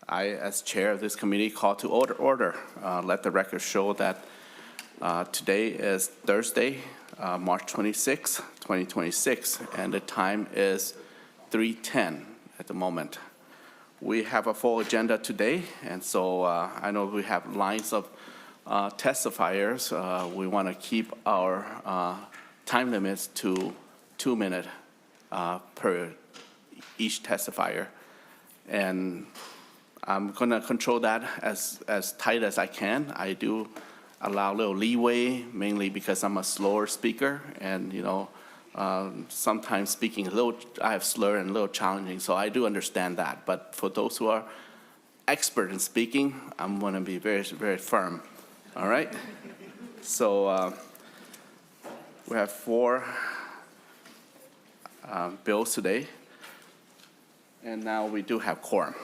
I, as chair of this committee, call to order. Let the record show that today is Thursday, March 26, 2026, and the time is 3:10 at the moment. We have a full agenda today, and so I know we have lines of testifiers. We want to keep our time limits to 2 minutes per each testifier. And I'm going to control that as tight as I can. I do allow a little leeway, mainly because I'm a slower speaker, and sometimes speaking I have slur and a little challenging, so I do understand that. But for those who are expert in speaking, I'm going to be very, very firm. All right? So we have 4 bills today, and now we do have quorum.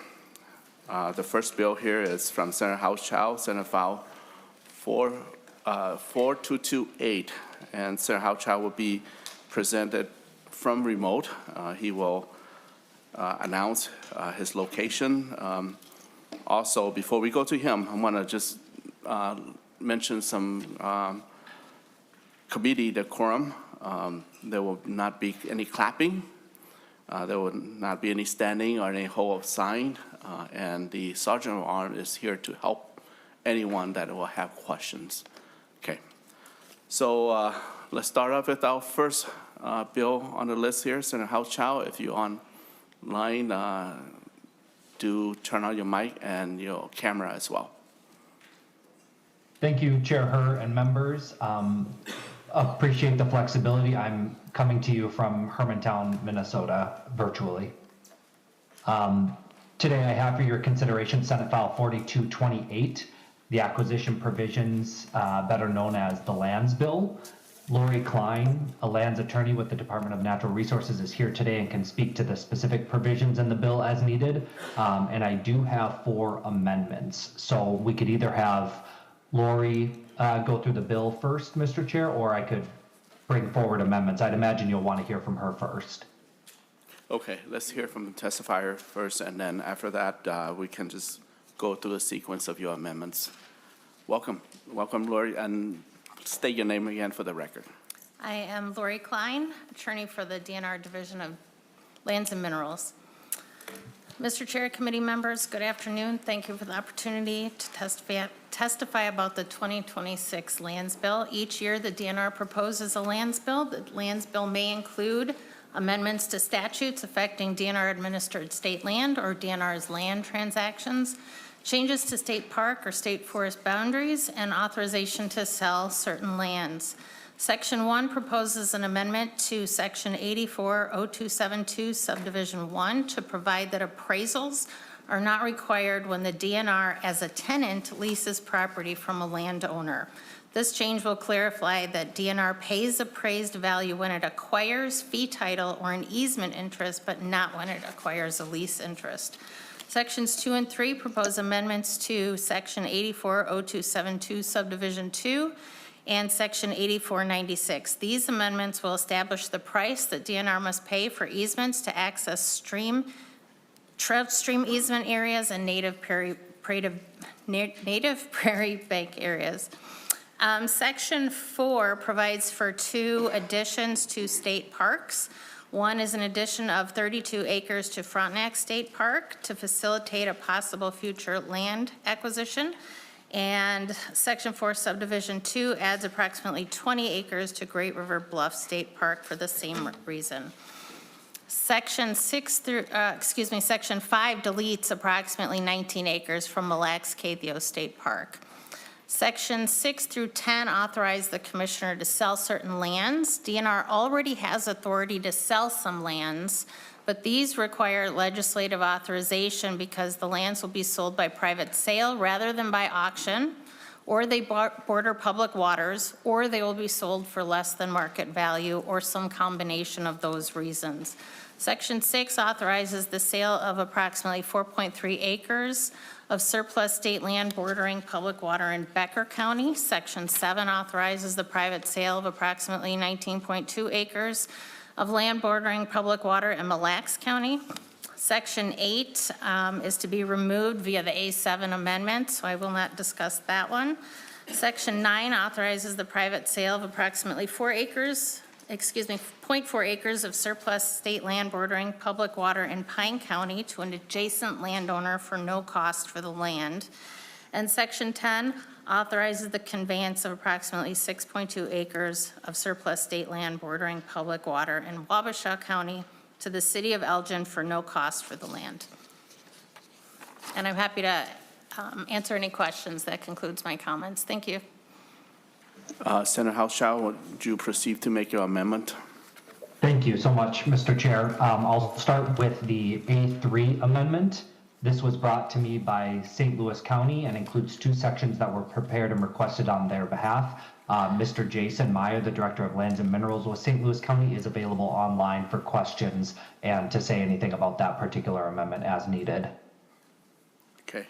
The first bill here is from Senator Hauschild, Senate File 4228, and Senator Hauschild will be presented from remote. He will announce his location. Also, before we go to him, I want to just mention some committee decorum. There will not be any clapping. There will not be any standing or any hold of sign. And the Sergeant of Arms is here to help anyone that will have questions. Okay. So let's start off with our first bill on the list here. Senator Hauschild, if you're online, do turn on your mic and your camera as well. Thank you, Chair Herr and members. Appreciate the flexibility. I'm coming to you from Hermantown, Minnesota, virtually. Today I have for your consideration Senate File 4228, the acquisition provisions, better known as the Lands Bill. Lori Klein, a lands attorney with the Department of Natural Resources, is here today and can speak to the specific provisions in the bill as needed. And I do have 4 amendments. So we could either have Lori go through the bill first, Mr. Chair, or I could bring forward amendments. I'd imagine you'll want to hear from her first. Okay, let's hear from the testifier first, and then after that, we can just go through the sequence of your amendments. Welcome, Lori, and state your name again for the record. I am Lori Klein, attorney for the DNR Division of Lands and Minerals. Mr. Chair, committee members, good afternoon. Thank you for the opportunity to testify about the 2026 Lands Bill. Each year, the DNR proposes a Lands Bill. The Lands Bill may include amendments to statutes affecting DNR-administered state land or DNR's land transactions, changes to state park or state forest boundaries, and authorization to sell certain lands. Section 1 proposes an amendment to Section 840272, Subdivision 1, to provide that appraisals are not required when the DNR as a tenant leases property from a landowner. This change will clarify that DNR pays appraised value when it acquires fee title or an easement interest, but not when it acquires a lease interest. Sections 2 and 3 propose amendments to Section 840272, Subdivision 2, and Section 8496. These amendments will establish the price that DNR must pay for easements to access trout stream easement areas and native prairie bank areas. Section 4 provides for 2 additions to state parks. One is an addition of 32 acres to Frontenac State Park to facilitate a possible future land acquisition. And Section 4 Subdivision 2 adds approximately 20 acres to Great River Bluff State Park for the same reason. Section 5 deletes approximately 19 acres from Mille Lacs Cathio State Park. Sections 6 through 10 authorize the commissioner to sell certain lands. DNR already has authority to sell some lands, but these require legislative authorization because the lands will be sold by private sale rather than by auction, or they border public waters, or they will be sold for less than market value, or some combination of those reasons. Section 6 authorizes the sale of approximately 4.3 acres of surplus state land bordering public water in Becker County. Section 7 authorizes the private sale of approximately 19.2 acres of land bordering public water in Mille Lacs County. Section 8 is to be removed via the A7 amendment, so I will not discuss that one. Section 9 authorizes the private sale of approximately 0.4 acres of surplus state land bordering public water in Pine County to an adjacent landowner for no cost for the land. And Section 10 authorizes the conveyance of approximately 6.2 acres of surplus state land bordering public water in Wabasha County to the city of Elgin for no cost for the land. And I'm happy to answer any questions. That concludes my comments. Thank you. Senator Hauschild, would you proceed to make your amendment? Thank you so much, Mr. Chair. I'll start with the A3 amendment. This was brought to me by St. Louis County and includes two sections that were prepared and requested on their behalf. Mr. Jason Meyer, the Director of Lands and Minerals with St. Louis County, is available online for questions and to say anything about that particular amendment as needed. Okay.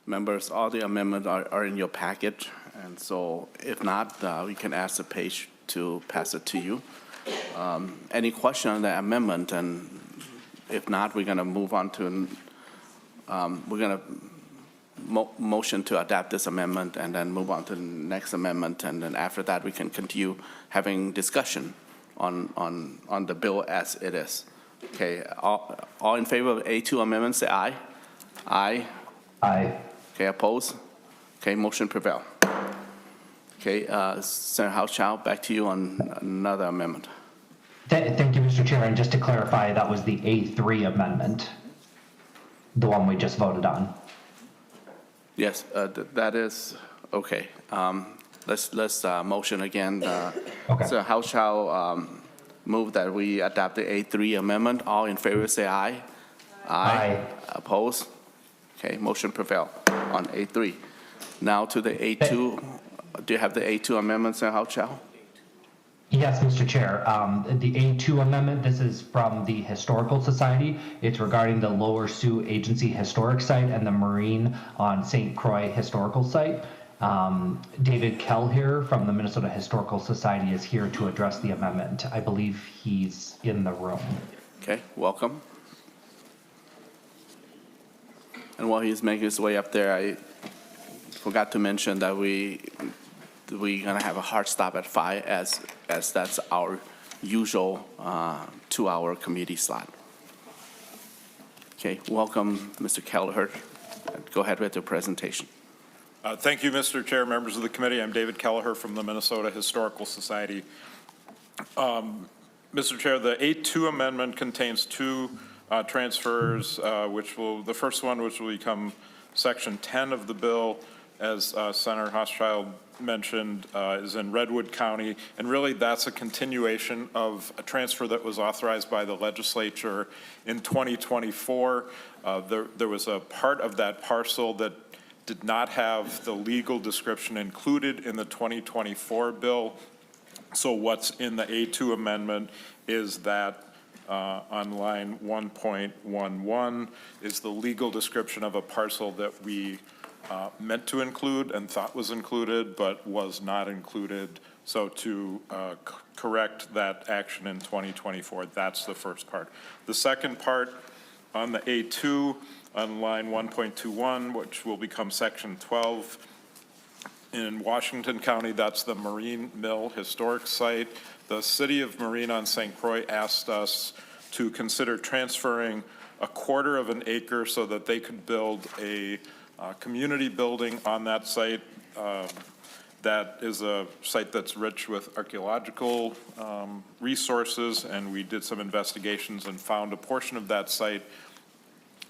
Members, all the amendments are in your package, and so if not, we can ask the page to pass it to you. Any question on the amendment? And if not, we're going to move on to, we're going to motion to adopt this amendment and then move on to the next amendment, and then after that, we can continue having discussion on the bill as it is. Okay, all in favor of A2 amendment, say aye. Aye. Aye. Okay, oppose? Okay, motion prevail. Okay, Senator Hauschild, back to you on another amendment. Thank you, Mr. Chair. And just to clarify, that was the A3 amendment, the one we just voted on. Yes, that is, okay. Let's motion again. Okay. So Hauschild move that we adopt the A3 amendment. All in favor, say aye. Aye. Oppose? Okay, motion prevail on A3. Now to the A2. Do you have the A2 amendment, Senator Hauschild? Yes, Mr. Chair. The A2 amendment, this is from the Historical Society. It's regarding the Lower Sioux Agency Historic Site and the Marine on St. Croix Historical Site. David Kell here from the Minnesota Historical Society is here to address the amendment. I believe he's in the room. Okay, welcome. And while he's making his way up there, I forgot to mention that we're gonna have a hard stop at 5 as that's our usual 2-hour committee slot. Okay, welcome, Mr. Kelleher. Go ahead with your presentation. Thank you, Mr. Chair, members of the committee. I'm David Kelleher from the Minnesota Historical Society. Mr. Chair, the A2 amendment contains two transfers, the first one, which will become Section 10 of the bill, as Senator Hauschild mentioned, is in Redwood County, and really that's a continuation of a transfer that was authorized by the legislature in 2024. There was a part of that parcel that did not have the legal description included in the 2024 bill. So what's in the A2 amendment is that on line 1.11 is the legal description of a parcel that we meant to include and thought was included, but was not included. So to correct that action in 2024, that's the first part. The second part on the A2 on line 1.21, which will become section 12, in Washington County, that's the Marine Mill Historic Site. The city of Marine on St. Croix asked us to consider transferring 1/4 of an acre so that they could build a community building on that site. That is a site that's rich with archaeological resources, and we did some investigations and found a portion of that site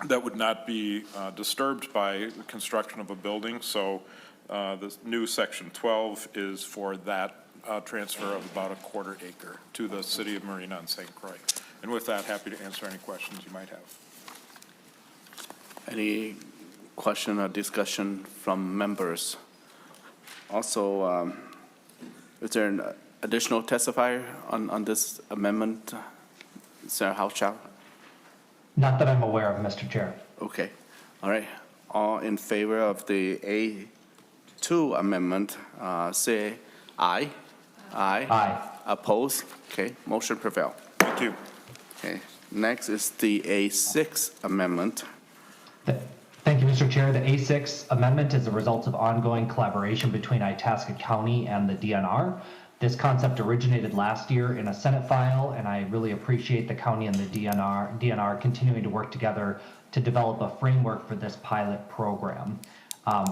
that would not be disturbed by the construction of a building. So the new section 12 is for that transfer of about 1/4 acre to the city of Marine on St. Croix. And with that, happy to answer any questions you might have. Any question or discussion from members? Also, is there an additional testifier on this amendment, Senator Hauschild? Not that I'm aware of, Mr. Chair. Okay, all right. All in favor of the A2 amendment, say aye. Aye. Aye. Oppose? Okay, motion prevail. Thank you. Okay, Next is the A6 amendment. Thank you, Mr. Chair. The A6 amendment is a result of ongoing collaboration between Itasca County and the DNR. This concept originated last year in a Senate file, and I really appreciate the county and the DNR continuing to work together to develop a framework for this pilot program.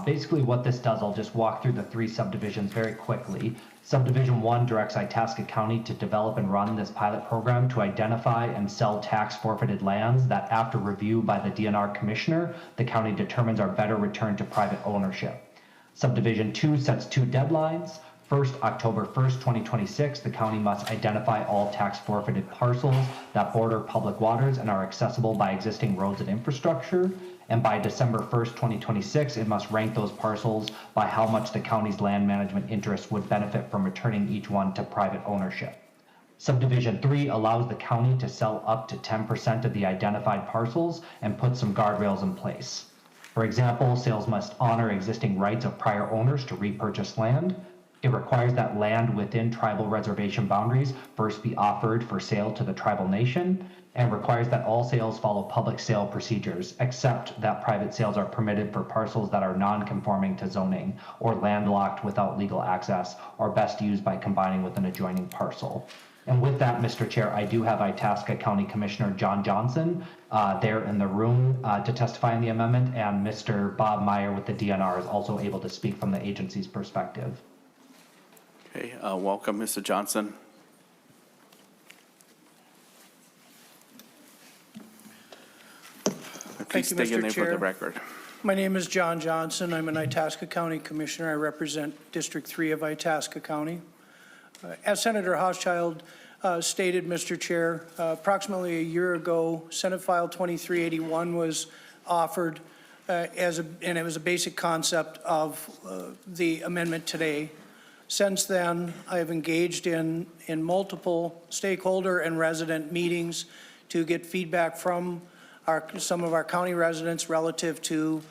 Basically what this does, I'll just walk through the 3 subdivisions very quickly. Subdivision 1 directs Itasca County to develop and run this pilot program to identify and sell tax forfeited lands that, after review by the DNR commissioner, the county determines are better returned to private ownership. Subdivision 2 sets 2 deadlines. First, October 1st, 2026, the county must identify all tax forfeited parcels that border public waters and are accessible by existing roads and infrastructure. And by December 1st, 2026, it must rank those parcels by how much the county's land management interest would benefit from returning each one to private ownership. Subdivision 3 allows the county to sell up to 10% of the identified parcels and put some guardrails in place. For example, sales must honor existing rights of prior owners to repurchase land. It requires that land within tribal reservation boundaries first be offered for sale to the tribal nation, and requires that all sales follow public sale procedures, except that private sales are permitted for parcels that are non-conforming to zoning or landlocked without legal access, or best used by combining with an adjoining parcel. And with that, Mr. Chair, I do have Itasca County Commissioner John Johnson there in the room to testify on the amendment, and Mr. Bob Meyer with the DNR is also able to speak from the agency's perspective. Okay, welcome, Mr. Johnson. Please you, state your Mr. name for Chair. the record. My name is John Johnson. I'm an Itasca County Commissioner. I represent District 3 of Itasca County. As Senator Hauschild stated, Mr. Chair, approximately a year ago, Senate File 2381 was offered and it was a basic concept of the amendment today. Since then, I have engaged in multiple stakeholder and resident meetings to get feedback from some of our county residents relative to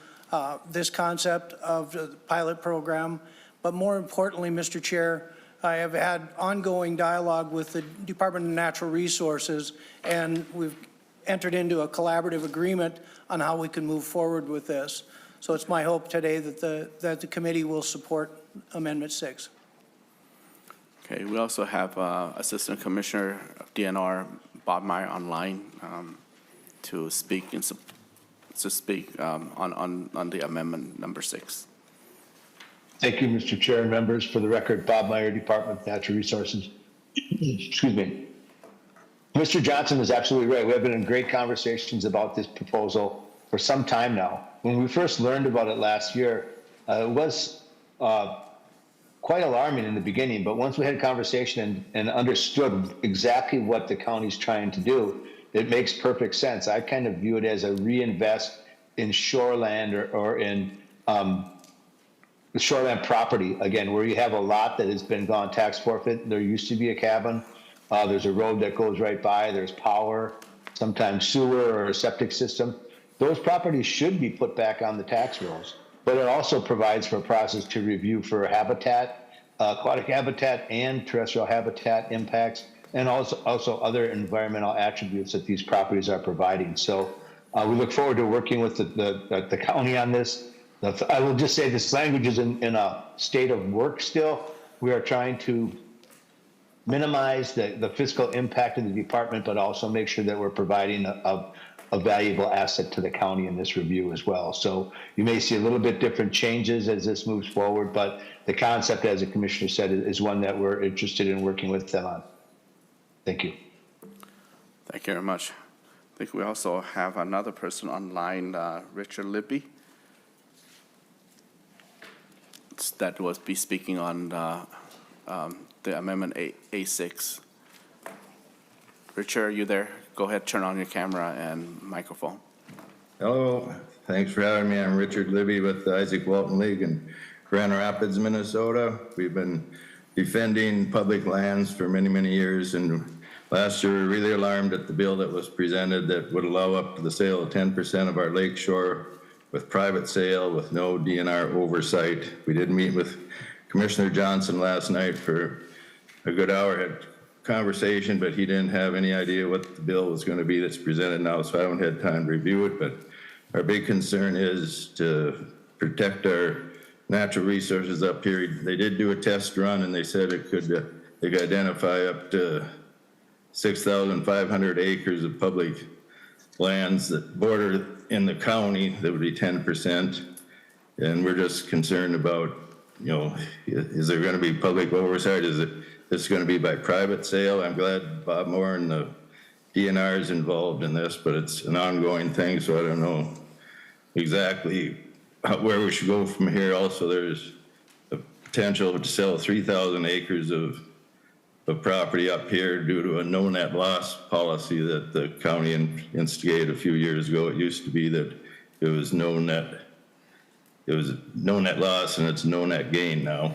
this concept of the pilot program. But more importantly, Mr. Chair, I have had ongoing dialogue with the Department of Natural Resources, and we've entered into a collaborative agreement on how we can move forward with this. So it's my hope today that the committee will support Amendment 6. Okay, we also have Assistant Commissioner of DNR, Bob Meyer, online to speak on the amendment number 6. Thank you, Mr. Chair and members. For the record, Bob Meyer, Department of Natural Resources. Excuse me. Mr. Johnson is absolutely right. We have been in great conversations about this proposal for some time now. When we first learned about it last year, it was quite alarming in the beginning, but once we had a conversation and understood exactly what the county's trying to do, it makes perfect sense. I kind of view it as a reinvest in shoreland or in shoreland property, again, where you have a lot that has been gone tax forfeit. There used to be a cabin. There's a road that goes right by. There's power, sometimes sewer or a septic system. Those properties should be put back on the tax rolls. But it also provides for a process to review for habitat, aquatic habitat and terrestrial habitat impacts, and also other environmental attributes that these properties are providing. So we look forward to working with the county on this. I will just say this language is in a state of work still. We are trying to minimize the fiscal impact of the department, but also make sure that we're providing a valuable asset to the county in this review as well. So you may see a little bit different changes as this moves forward, but the concept, as the commissioner said, is one that we're interested in working with them on. Thank you. Thank you very much. I think we also have another person online, Richard Libby, that will be speaking on the amendment A6. Richard, are you there? Go ahead, turn on your camera and microphone. Hello, thanks for having me. I'm Richard Libby with the Isaac Walton League in Grand Rapids, Minnesota. We've been defending public lands for many, many years, and last year we were really alarmed at the bill that was presented that would allow up to the sale of 10% of our lake shore with private sale with no DNR oversight. We did meet with Commissioner Johnson last night for a good hour, had conversation, but he didn't have any idea what the bill was going to be that's presented now, so I haven't had time to review it. But our big concern is to protect our natural resources up here. They did do a test run, and they said they could identify up to 6,500 acres of public lands that border in the county. That would be 10%. And we're just concerned about, is there going to be public oversight? Is this going to be by private sale? I'm glad Bob Moore and the DNR is involved in this, but it's an ongoing thing, so I don't know exactly where we should go from here. Also, there's the potential to sell 3,000 acres of property up here due to a no net loss policy that the county instigated a few years ago. It used to be that it was no net loss, and it's no net gain now.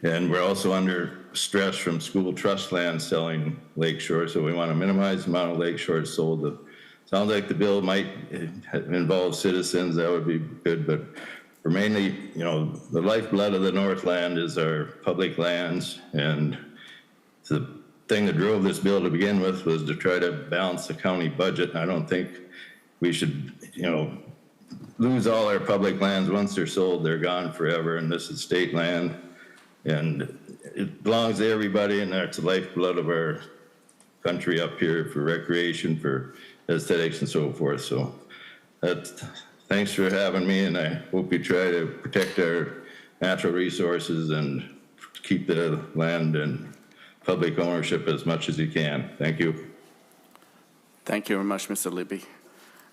And we're also under stress from school trust land selling lakeshore, so we want to minimize the amount of lakeshore sold. Sounds like the bill might involve citizens. That would be good, but we're mainly, the lifeblood of the Northland is our public lands, and the thing that drove this bill to begin with was to try to balance the county budget. And I don't think we should, lose all our public lands. Once they're sold, they're gone forever, and this is state land, and it belongs to everybody, and that's the lifeblood of our country up here for recreation, for aesthetics and so forth. So thanks for having me, and I hope you try to protect our natural resources and keep the land and public ownership as much as you can. Thank you. Thank you very much, Mr. Libby.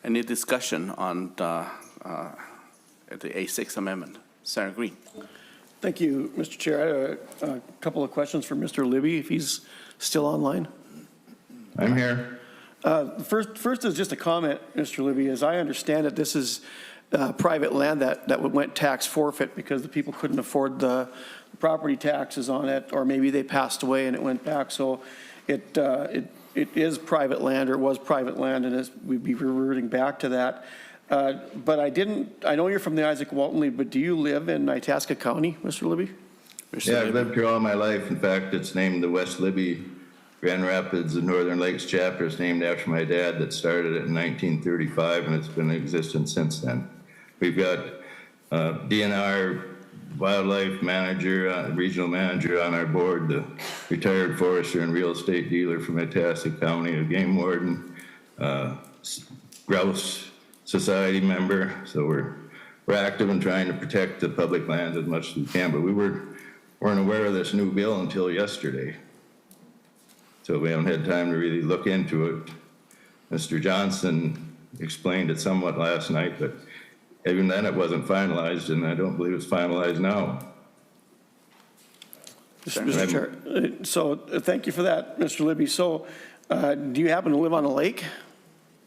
Any discussion on the A6 amendment? Senator Green. Thank you, Mr. Chair. I have a couple of questions for Mr. Libby, if he's still online. I'm here. First is just a comment, Mr. Libby. As I understand it, this is private land that went tax forfeit because the people couldn't afford the property taxes on it, or maybe they passed away and it went back. So it is private land, or it was private land, and we'd be reverting back to that. But I know you're from the Isaac Walton League, but do you live in Itasca County, Mr. Libby? Yeah, I've lived here all my life. In fact, it's named the West Libby Grand Rapids and Northern Lakes chapter. It's named after my dad that started it in 1935, and it's been in existence since then. We've got DNR wildlife manager, regional manager on our board, the retired forester and real estate dealer from Itasca County, a game warden, grouse society member. So we're active in trying to protect the public land as much as we can, but we weren't aware of this new bill until yesterday. So we haven't had time to really look into it. Mr. Johnson explained it somewhat last night, but even then it wasn't finalized, and I don't believe it's finalized now. Mr. Chair, so thank you for that, Mr. Libby. So do you happen to live on a lake?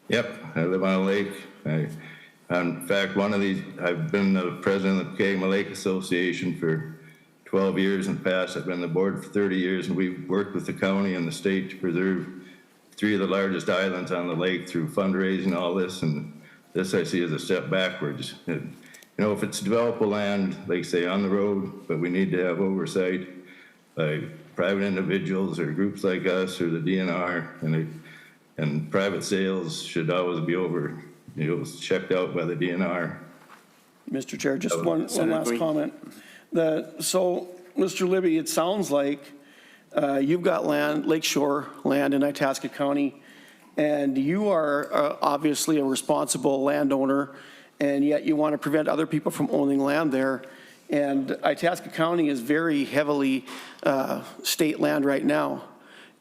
Yep, I live on a lake. In fact, I've been the president of the Kegma Lake Association for 12 years in the past. I've been on the board for 30 years, and we've worked with the county and the state to preserve 3 of the largest islands on the lake through fundraising, all this, and this I see as a step backwards. If it's developable land, like say on the road, but we need to have oversight by private individuals or groups like us or the DNR, and private sales should always be checked out by the DNR. Mr. Chair, just one last comment. So, Mr. Libby, it sounds like you've got land, lakeshore land in Itasca County, and you are obviously a responsible landowner, and yet you want to prevent other people from owning land there. And Itasca County is very heavily state land right now.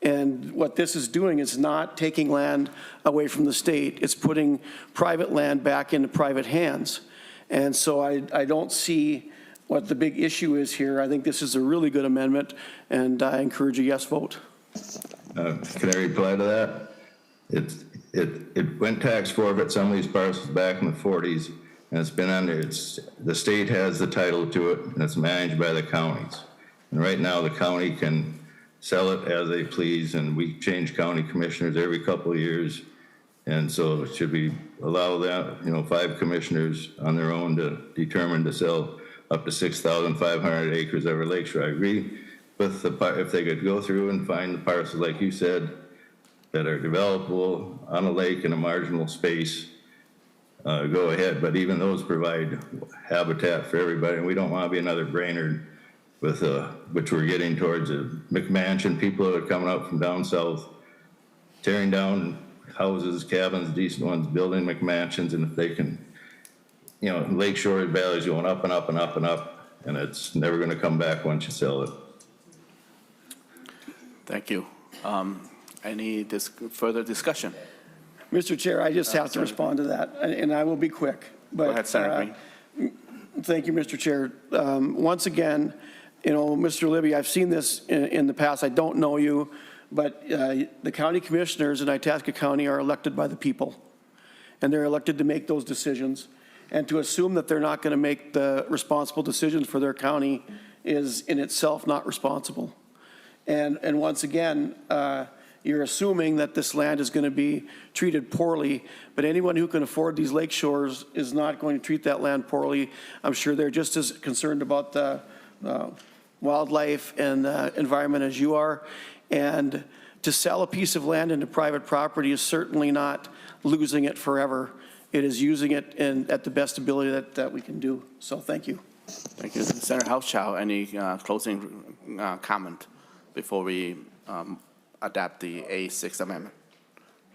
And what this is doing is not taking land away from the state. It's putting private land back into private hands. And so I don't see what the big issue is here. I think this is a really good amendment, and I encourage a yes vote. Can I reply to that? It went tax forfeit some of these parcels back in the 40s, and it's been the state has the title to it, and it's managed by the counties. And right now the county can sell it as they please, and we change county commissioners every couple of years. And so should we allow that, 5 commissioners on their own to determine to sell up to 6,500 acres of our lakeshore? I agree with if they could go through and find the parcels, like you said, that are developable on a lake in a marginal space, go ahead. But even those provide habitat for everybody, and we don't want to be another Brainerd with which we're getting towards a McMansion. People that are coming up from down south, tearing down houses, cabins, decent ones, building McMansions, and if they can, you know, lakeshore values going up and up and up and up, and it's never going to come back once you sell it. Thank you. Any further discussion? Mr. Chair, I just have to respond to that, and I will be quick. But, Go ahead, Senator Green. Thank you, Mr. Chair. Once again, you know, Mr. Libby, I've seen this in the past. I don't know you, but the county commissioners in Itasca County are elected by the people, and they're elected to make those decisions. And to assume that they're not going to make the responsible decisions for their county is in itself not responsible. And once again, you're assuming that this land is going to be treated poorly, but anyone who can afford these lake shores is not going to treat that land poorly. I'm sure they're just as concerned about the wildlife and the environment as you are. And to sell a piece of land into private property is certainly not losing it forever. It is using it at the best ability that we can do. So thank you. Thank you. Senator Hauschild, any closing comment before we adapt the A6 amendment?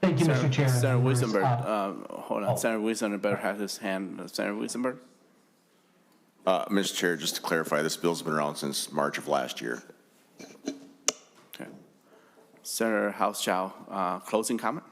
Thank you, Mr. Chair. Senator Members, Weisenberg, hold on. Senator Weisenberg better have his hand. Senator Weisenberg? Mr. Chair, just to clarify, this bill's been around since March of last year. Okay. Senator Hauschild, closing comment?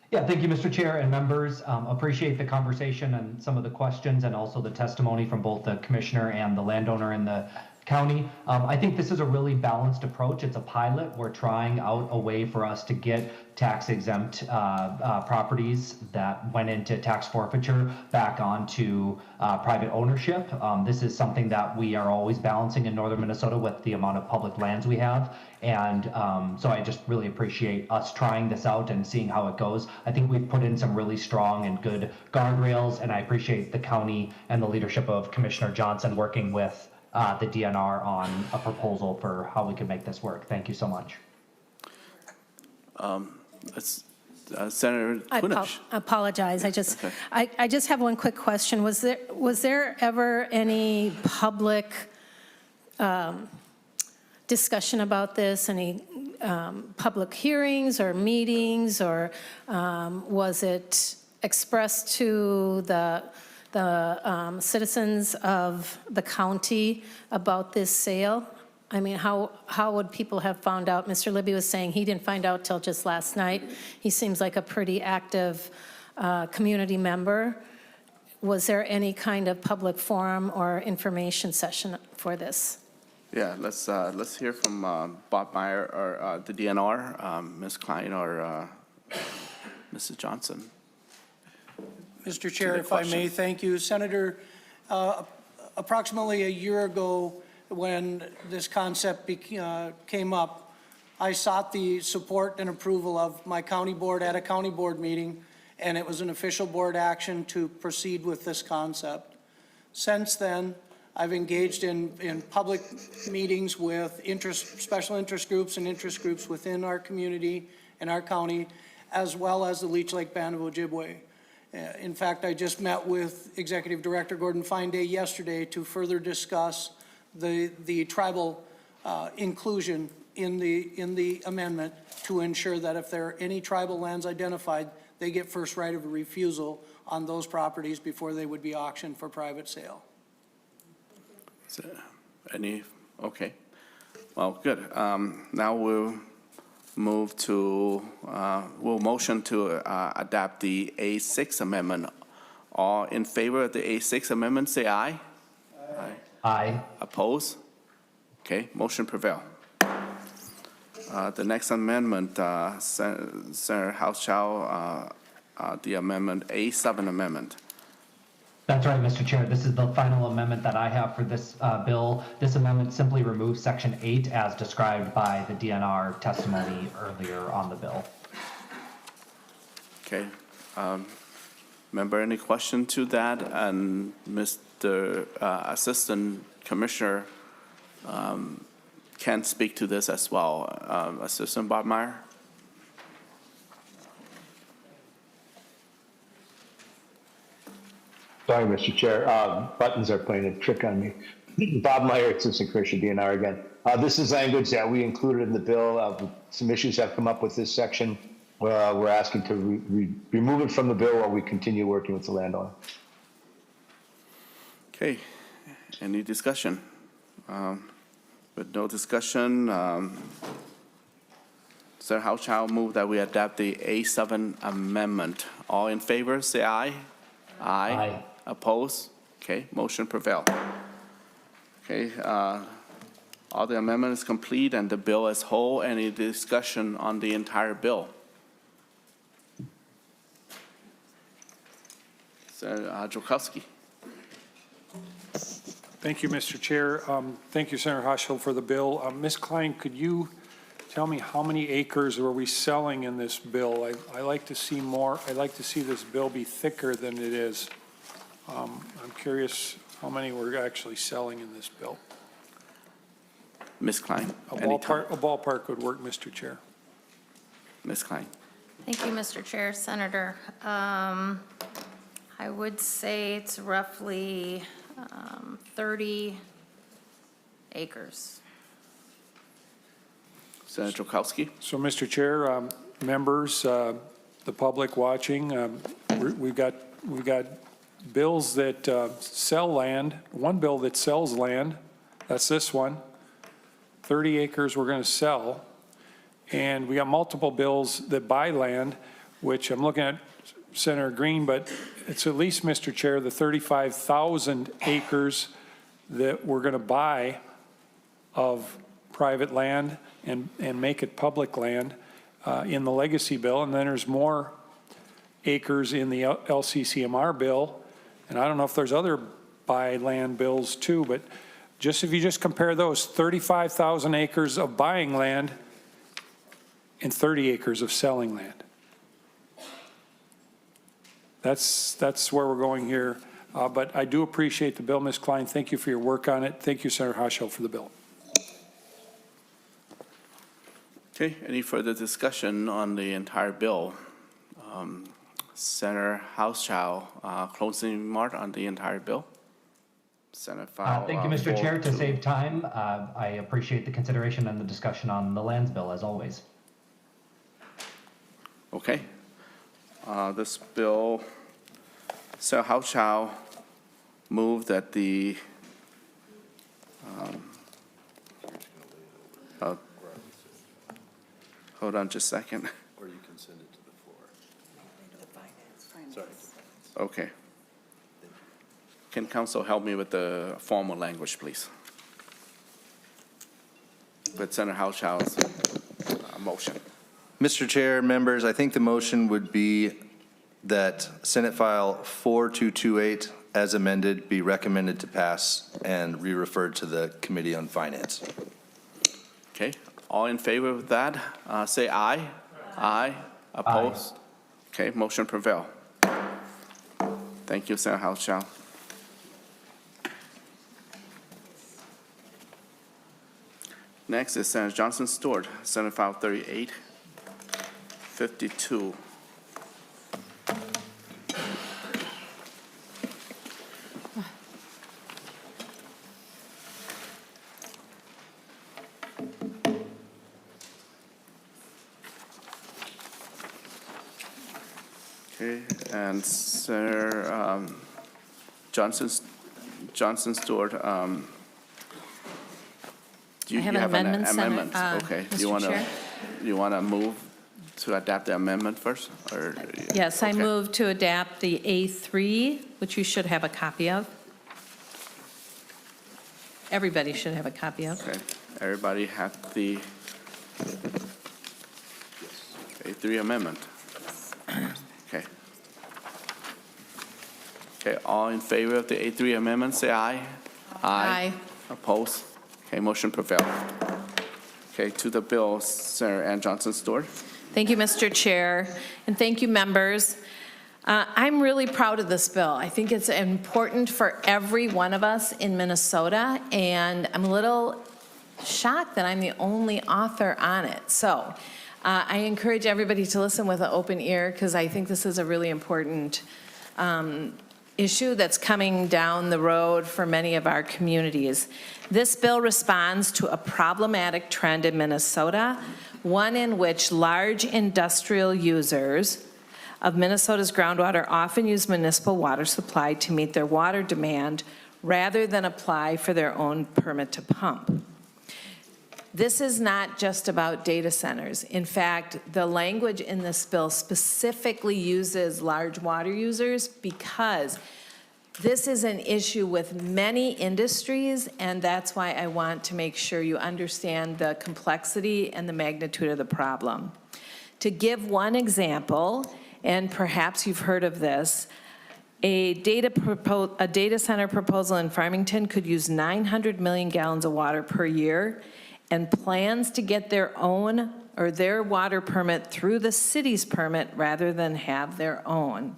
Yeah, thank you, Mr. Chair and members. Appreciate the conversation and some of the questions and also the testimony from both the commissioner and the landowner in the county. I think this is a really balanced approach. It's a pilot. We're trying out a way for us to get tax exempt properties that went into tax forfeiture back onto private ownership. This is something that we are always balancing in northern Minnesota with the amount of public lands we have. And so I just really appreciate us trying this out and seeing how it goes. I think we've put in some really strong and good guardrails, and I appreciate the county and the leadership of Commissioner Johnson working with the DNR on a proposal for how we can make this work. Thank you so much. Senator Kunish. I apologize. I just have one quick question. Was there ever any public discussion about this? Any public hearings or meetings, or was it expressed to the citizens of the county about this sale? I mean, how would people have found out? Mr. Libby was saying he didn't find out till just last night. He seems like a pretty active community member. Was there any kind of public forum or information session for this? Yeah, let's hear from Bob Meyer or the DNR, Ms. Klein or Mrs. Johnson. Mr. Chair, if I may, thank you. Senator, approximately a year ago, when this concept came up, I sought the support and approval of my county board at a county board meeting, and it was an official board action to proceed with this concept. Since then, I've engaged in public meetings with special interest groups and interest groups within our community and our county, as well as the Leech Lake Band of Ojibwe. In fact, I just met with Executive Director Gordon Fine-Day yesterday to further discuss the tribal inclusion in the amendment to ensure that if there are any tribal lands identified, they get first right of refusal on those properties before they would be auctioned for private sale. Okay. Well, good. Now we'll move to, we'll motion to adopt the A6 amendment. All in favor of the A6 amendment, say aye. Aye. Aye. Oppose? Okay, motion prevail. The next amendment, Senator Hauschild, the amendment, A7 amendment. That's right, Mr. Chair. This is the final amendment that I have for this bill. This amendment simply removes Section 8 as described by the DNR testimony earlier on the bill. Okay. Member, any question to that? And Mr. Assistant Commissioner, can speak to this as well. Assistant Bob Meyer? Sorry, Mr. Chair. Buttons are playing a trick on me. Bob Meyer, Assistant Commissioner, DNR again. This is language that we included in the bill. Some issues have come up with this section. We're asking to remove it from the bill while we continue working with the landowner. Okay, any discussion? With no discussion, Senator Hauschild move that we adopt the A7 amendment. All in favor, say aye. Aye. Oppose? Okay, motion prevail. Okay, all the amendments complete and the bill as whole. Any discussion on the entire bill? Senator Jokowski. Thank you, Mr. Chair. Thank you, Senator Hauschild, for the bill. Ms. Klein, could you tell me how many acres are we selling in this bill? I like to see more. I'd like to see this bill be thicker than it is. I'm curious how many we're actually selling in this bill. Ms. Klein. A ballpark would work, Mr. Chair. Ms. Klein. Thank you, Mr. Chair. Senator, I would say it's roughly 30 acres. Senator Jokowski. So, Mr. Chair, members, the public watching, we've got bills that sell land. One bill that sells land, that's this one. 30 acres we're going to sell. And we got multiple bills that buy land, which I'm looking at Senator Green, but it's at least, Mr. Chair, the 35,000 acres that we're going to buy of private land and make it public land in the legacy bill. And then there's more acres in the LCCMR bill. And I don't know if there's other buy land bills too, but just if you just compare those 35,000 acres of buying land and 30 acres of selling land. That's where we're going here. But I do appreciate the bill, Ms. Klein. Thank you for your work on it. Thank you, Senator Hauschild, for the bill. Okay, any further discussion on the entire bill? Senator Hauschild, closing remark on the entire bill? Senate file. Thank you, Mr. Chair. To save time, I appreciate the consideration and the discussion on the lands bill, as always. Okay. This bill, Senator Hauschild moved that the hold on just a second. Or you can send it to the floor. Okay. Can council help me with the formal language, please? With Senator Hauschild's motion. Mr. Chair, members, I think the motion would be that Senate File 4228 as amended be recommended to pass and re-referred to the Committee on Finance. Okay, all in favor of that, say aye. Aye. Opposed? Aye. Okay, motion prevail. Thank you, Senator Hauschild. Next is Senator Johnson Stewart, Senate File 3852. Okay, and Senator Johnson Stewart, do you I have have an amendment, amendment? Senator, Okay, Mr. you want to move to adapt the amendment first, or? Yes, I Okay. move to adapt the A3, which you should have a copy of. Everybody should have a copy of. Okay, everybody have the A3 amendment? Okay. Okay, all in favor of the A3 amendment, say aye. Aye. Opposed? Okay, motion prevailed. Okay, to the bill, Senator Ann Johnson Stewart. Thank you, Mr. Chair, and thank you, members. I'm really proud of this bill. I think it's important for every one of us in Minnesota, and I'm a little shocked that I'm the only author on it. So I encourage everybody to listen with an open ear, because I think this is a really important issue that's coming down the road for many of our communities. This bill responds to a problematic trend in Minnesota, one in which large industrial users of Minnesota's groundwater often use municipal water supply to meet their water demand rather than apply for their own permit to pump. This is not just about data centers. In fact, the language in this bill specifically uses large water users because this is an issue with many industries, and that's why I want to make sure you understand the complexity and the magnitude of the problem. To give one example, and perhaps you've heard of this, a data center proposal in Farmington could use 900 million gallons of water per year, and plans to get their own or their water permit through the city's permit rather than have their own.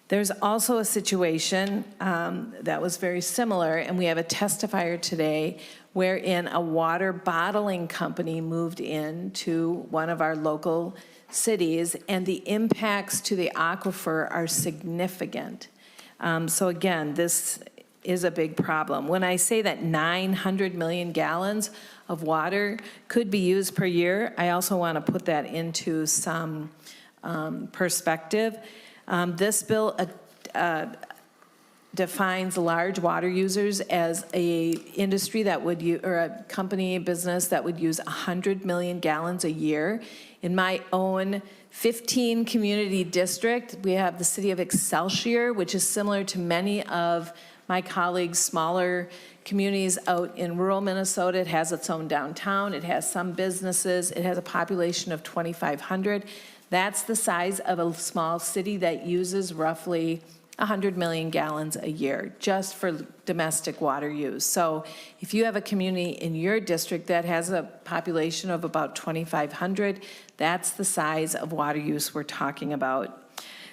There's also a situation that was very similar, and we have a testifier today wherein a water bottling company moved into one of our local cities, and the impacts to the aquifer are significant. So again, this is a big problem. When I say that 900 million gallons of water could be used per year, I also want to put that into some perspective. This bill defines large water users as a industry that would use, or a company, business that would use 100 million gallons a year. In my own 15 community district, we have the city of Excelsior, which is similar to many of my colleagues' smaller communities out in rural Minnesota. It has its own downtown. It has some businesses. It has a population of 2,500. That's the size of a small city that uses roughly 100 million gallons a year just for domestic water use. So if you have a community in your district that has a population of about 2,500, that's the size of water use we're talking about.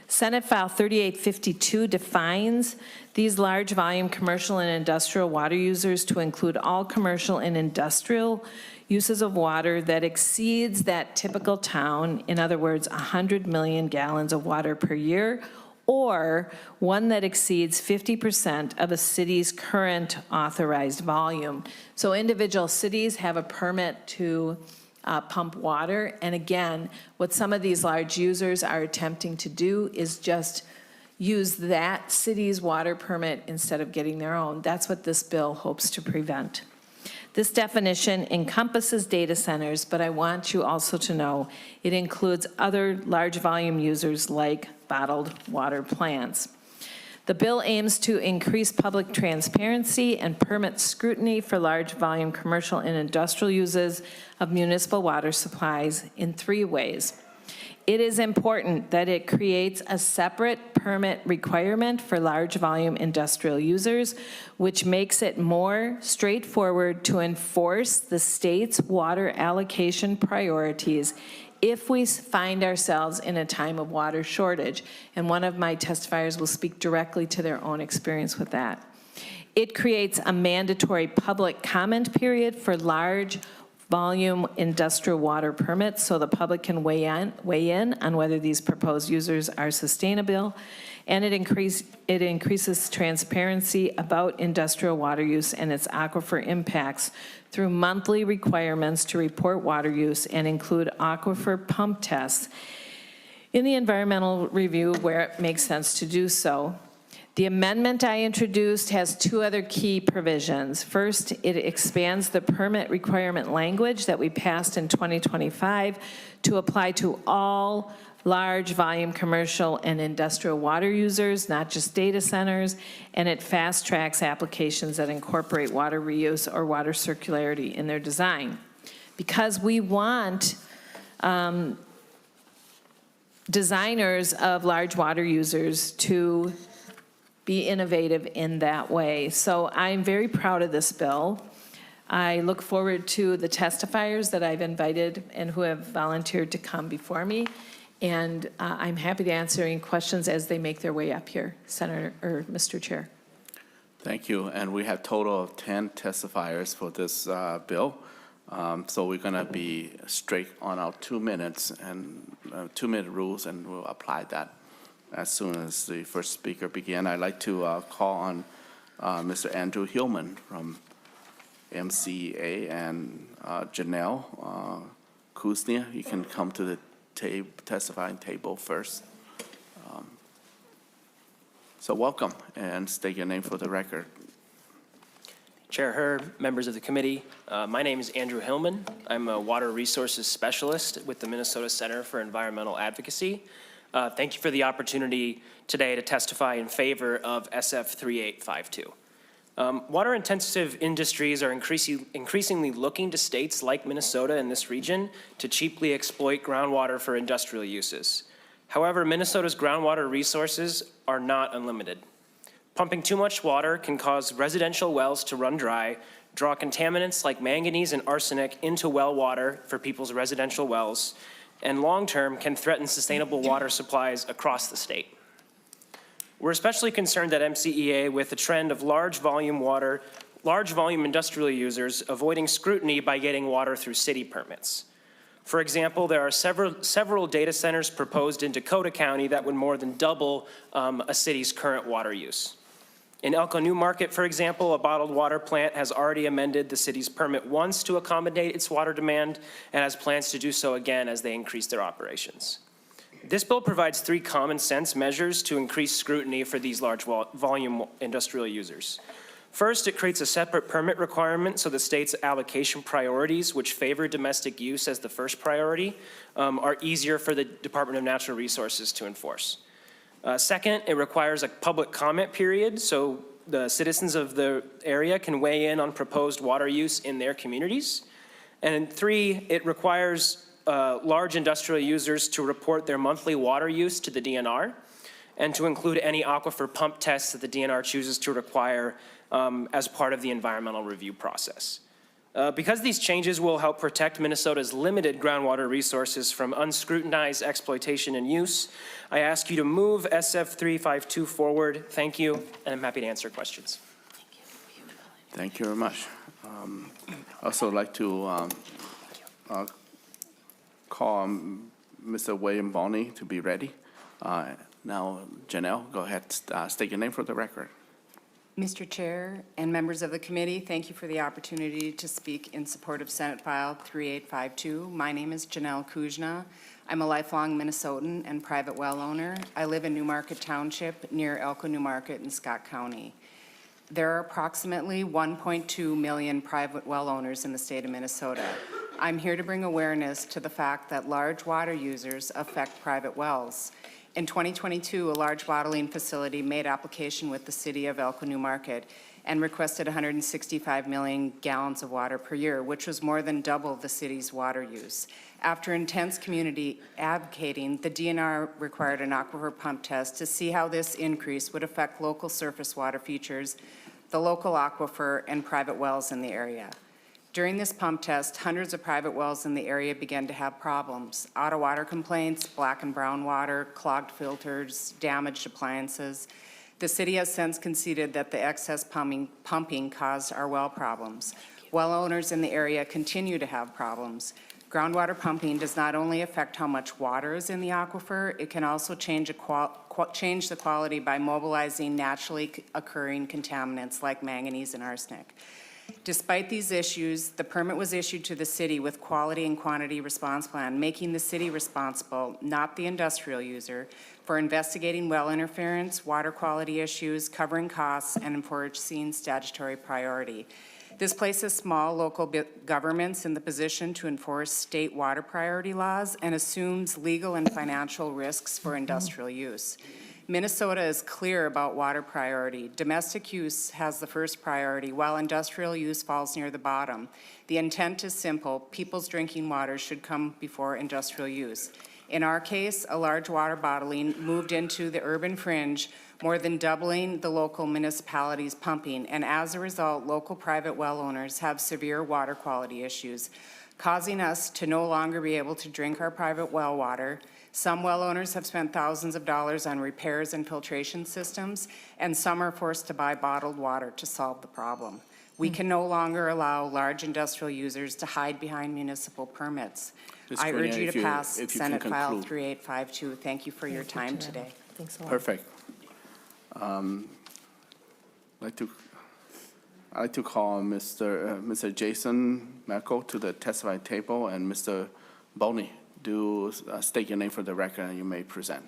Senate File 3852 defines these large volume commercial and industrial water users to include all commercial and industrial uses of water that exceeds that typical town, in other words, 100 million gallons of water per year, or one that exceeds 50% of a city's current authorized volume. So individual cities have a permit to pump water, and again, what some of these large users are attempting to do is just use that city's water permit instead of getting their own. That's what this bill hopes to prevent. This definition encompasses data centers, but I want you also to know it includes other large volume users like bottled water plants. The bill aims to increase public transparency and permit scrutiny for large volume commercial and industrial uses of municipal water supplies in 3 ways. It is important that it creates a separate permit requirement for large volume industrial users, which makes it more straightforward to enforce the state's water allocation priorities if we find ourselves in a time of water shortage. And one of my testifiers will speak directly to their own experience with that. It creates a mandatory public comment period for large volume industrial water permits so the public can weigh in on whether these proposed users are sustainable, and it increases transparency about industrial water use and its aquifer impacts through monthly requirements to report water use and include aquifer pump tests in the environmental review where it makes sense to do so. The amendment I introduced has 2 other key provisions. First, it expands the permit requirement language that we passed in 2025 to apply to all large volume commercial and industrial water users, not just data centers, and it fast tracks applications that incorporate water reuse or water circularity in their design. Because we want designers of large water users to be innovative in that way. So I'm very proud of this bill. I look forward to the testifiers that I've invited and who have volunteered to come before me. And I'm happy to answer any questions as they make their way up here, Senator or Mr. Chair. Thank you. And we have total of 10 testifiers for this bill. So we're going to be straight on our 2 minutes and 2-minute rules, and we'll apply that as soon as the first speaker begin. I'd like to call on Mr. Andrew Hillman from MCEA and Janelle Kuznia. You can come to the testifying table first. So welcome, and state your name for the record. Chair Herb, members of the committee, my name is Andrew Hillman. I'm a water resources specialist with the Minnesota Center for Environmental Advocacy. Thank you for the opportunity today to testify in favor of SF 3852. Water-intensive industries are increasingly looking to states like Minnesota in this region to cheaply exploit groundwater for industrial uses. However, Minnesota's groundwater resources are not unlimited. Pumping too much water can cause residential wells to run dry, draw contaminants like manganese and arsenic into well water for people's residential wells, and long-term can threaten sustainable water supplies across the state. We're especially concerned at MCEA with the trend of large volume industrial users avoiding scrutiny by getting water through city permits. For example, there are several data centers proposed in Dakota County that would more than double a city's current water use. In Elko New Market, for example, a bottled water plant has already amended the city's permit once to accommodate its water demand and has plans to do so again as they increase their operations. This bill provides 3 common sense measures to increase scrutiny for these large volume industrial users. First, it creates a separate permit requirement so the state's allocation priorities, which favor domestic use as the first priority, are easier for the Department of Natural Resources to enforce. Second, it requires a public comment period so the citizens of the area can weigh in on proposed water use in their communities. And 3, it requires large industrial users to report their monthly water use to the DNR and to include any aquifer pump tests that the DNR chooses to require as part of the environmental review process. Because these changes will help protect Minnesota's limited groundwater resources from unscrutinized exploitation and use, I ask you to move SF 352 forward. Thank you, and I'm happy to answer questions. Thank you very much. I also like to call Mr. William Bonney to be ready. Now, Janelle, go ahead, state your name for the record. Mr. Chair and members of the committee, thank you for the opportunity to speak in support of Senate File 3852. My name is Janelle Kuznia. I'm a lifelong Minnesotan and private well owner. I live in New Market Township near Elko New Market in Scott County. There are approximately 1.2 million private well owners in the state of Minnesota. I'm here to bring awareness to the fact that large water users affect private wells. In 2022, a large bottling facility made application with the city of Elko New Market and requested 165 million gallons of water per year, which was more than double the city's water use. After intense community advocating, the DNR required an aquifer pump test to see how this increase would affect local surface water features, the local aquifer, and private wells in the area. During this pump test, hundreds of private wells in the area began to have problems. Out-of-water complaints, black and brown water, clogged filters, damaged appliances. The city has since conceded that the excess pumping caused our well problems. Well owners in the area continue to have problems. Groundwater pumping does not only affect how much water is in the aquifer, it can also change the quality by mobilizing naturally occurring contaminants like manganese and arsenic. Despite these issues, the permit was issued to the city with quality and quantity response plan, making the city responsible, not the industrial user, for investigating well interference, water quality issues, covering costs, and enforcing statutory priority. This places small local governments in the position to enforce state water priority laws and assumes legal and financial risks for industrial use. Minnesota is clear about water priority. Domestic use has the first priority, while industrial use falls near the bottom. The intent is simple. People's drinking water should come before industrial use. In our case, a large water bottling moved into the urban fringe, more than doubling the local municipality's pumping, and as a result, local private well owners have severe water quality issues, causing us to no longer be able to drink our private well water, Some well owners have spent thousands of dollars on repairs and filtration systems, and some are forced to buy bottled water to solve the problem. We can no longer allow large industrial users to hide behind municipal permits. Ms. I urge Grenier, you if to you- pass if you can Senate File conclude. 3852. Thank you for your time today. Thanks a lot. Perfect. I'd like to call Mr. Jason Meckel to the testifying table, and Mr. Boney, do state your name for the record, and you may present.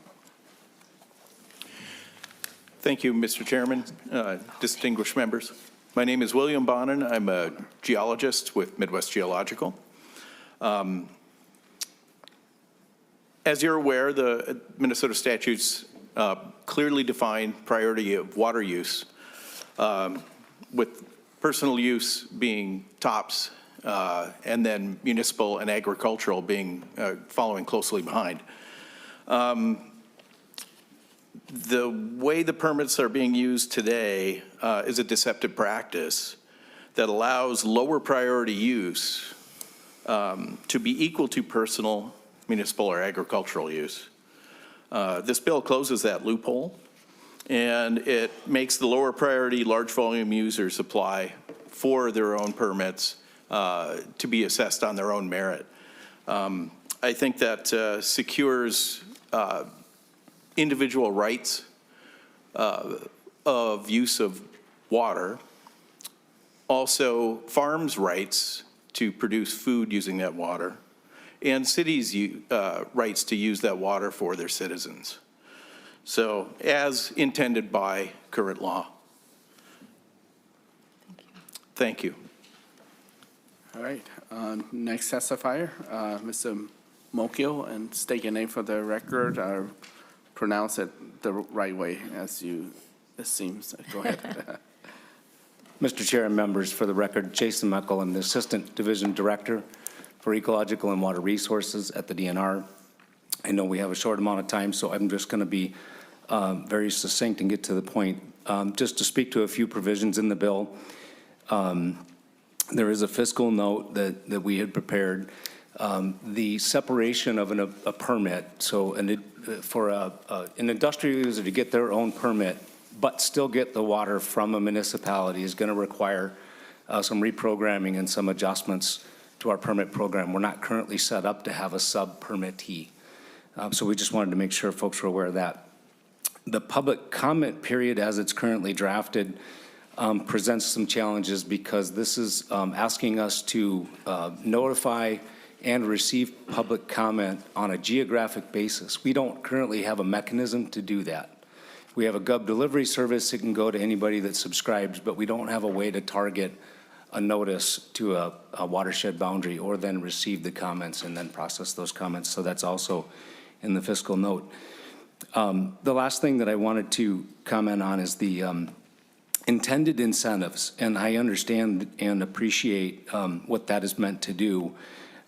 Thank you, Mr. Chairman, distinguished members. My name is William Bonin. I'm a geologist with Midwest Geological. As you're aware, the Minnesota statutes clearly define priority of water use, with personal use being tops, and then municipal and agricultural being following closely behind. The way the permits are being used today is a deceptive practice that allows lower priority use to be equal to personal, municipal, or agricultural use. This bill closes that loophole, and it makes the lower priority large volume users apply for their own permits to be assessed on their own merit. I think that secures individual rights of use of water, also farms' rights to produce food using that water, and cities' rights to use that water for their citizens. So, as intended by current law. Thank you. All right, next testifier, Mr. Mokil, and state your name for the record, or pronounce it the right way as it seems. Go ahead. Mr. Chair and members, for the record, Jason Meckel, I'm the Assistant Division Director for Ecological and Water Resources at the DNR. I know we have a short amount of time, so I'm just going to be very succinct and get to the point. Just to speak to a few provisions in the bill, there is a fiscal note that we had prepared. The separation of a permit, so for an industrial user to get their own permit, but still get the water from a municipality is going to require some reprogramming and some adjustments to our permit program. We're not currently set up to have a sub-permittee. So we just wanted to make sure folks were aware of that. The public comment period as it's currently drafted presents some challenges because this is asking us to notify and receive public comment on a geographic basis. We don't currently have a mechanism to do that. We have a Gov delivery service that can go to anybody that subscribes, but we don't have a way to target a notice to a watershed boundary or then receive the comments and then process those comments. So that's also in the fiscal note. The last thing that I wanted to comment on is the intended incentives, and I understand and appreciate what that is meant to do.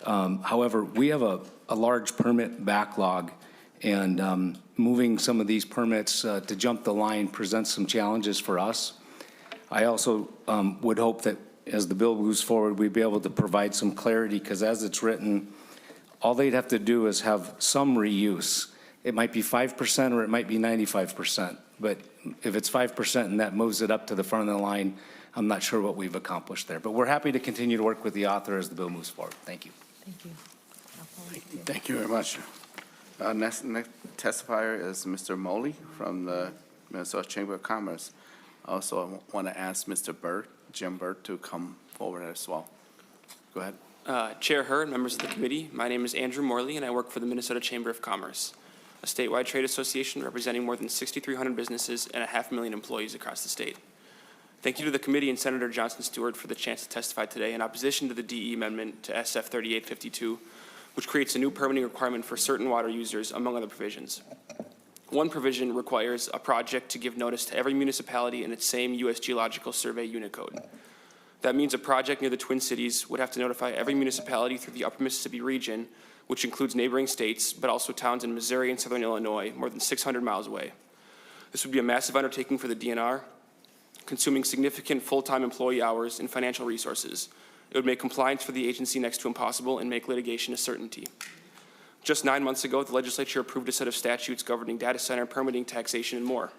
However, we have a large permit backlog, and moving some of these permits to jump the line presents some challenges for us. I also would hope that as the bill moves forward, we'd be able to provide some clarity, because as it's written, all they'd have to do is have some reuse. It might be 5% or it might be 95%, but if it's 5% and that moves it up to the front of the line, I'm not sure what we've accomplished there. But we're happy to continue to work with the author as the bill moves forward. Thank you. Thank you. Thank you very much. Next testifier is Mr. Moley from the Minnesota Chamber of Commerce. Also, I want to ask Mr. Burt, Jim Burt, to come forward as well. Go ahead. Chair Hurd, members of the committee, my name is Andrew Morley, and I work for the Minnesota Chamber of Commerce, a statewide trade association representing more than 6,300 businesses and 500,000 employees across the state. Thank you to the committee and Senator Johnson Stewart for the chance to testify today in opposition to the DE amendment to SF 3852, which creates a new permitting requirement for certain water users, among other provisions. One provision requires a project to give notice to every municipality in its same U.S. Geological Survey unit code. That means a project near the Twin Cities would have to notify every municipality through the Upper Mississippi region, which includes neighboring states, but also towns in Missouri and southern Illinois, more than 600 miles away. This would be a massive undertaking for the DNR, consuming significant full-time employee hours and financial resources. It would make compliance for the agency next to impossible and make litigation a certainty. Just 9 months ago, the legislature approved a set of statutes governing data center permitting, taxation, and more.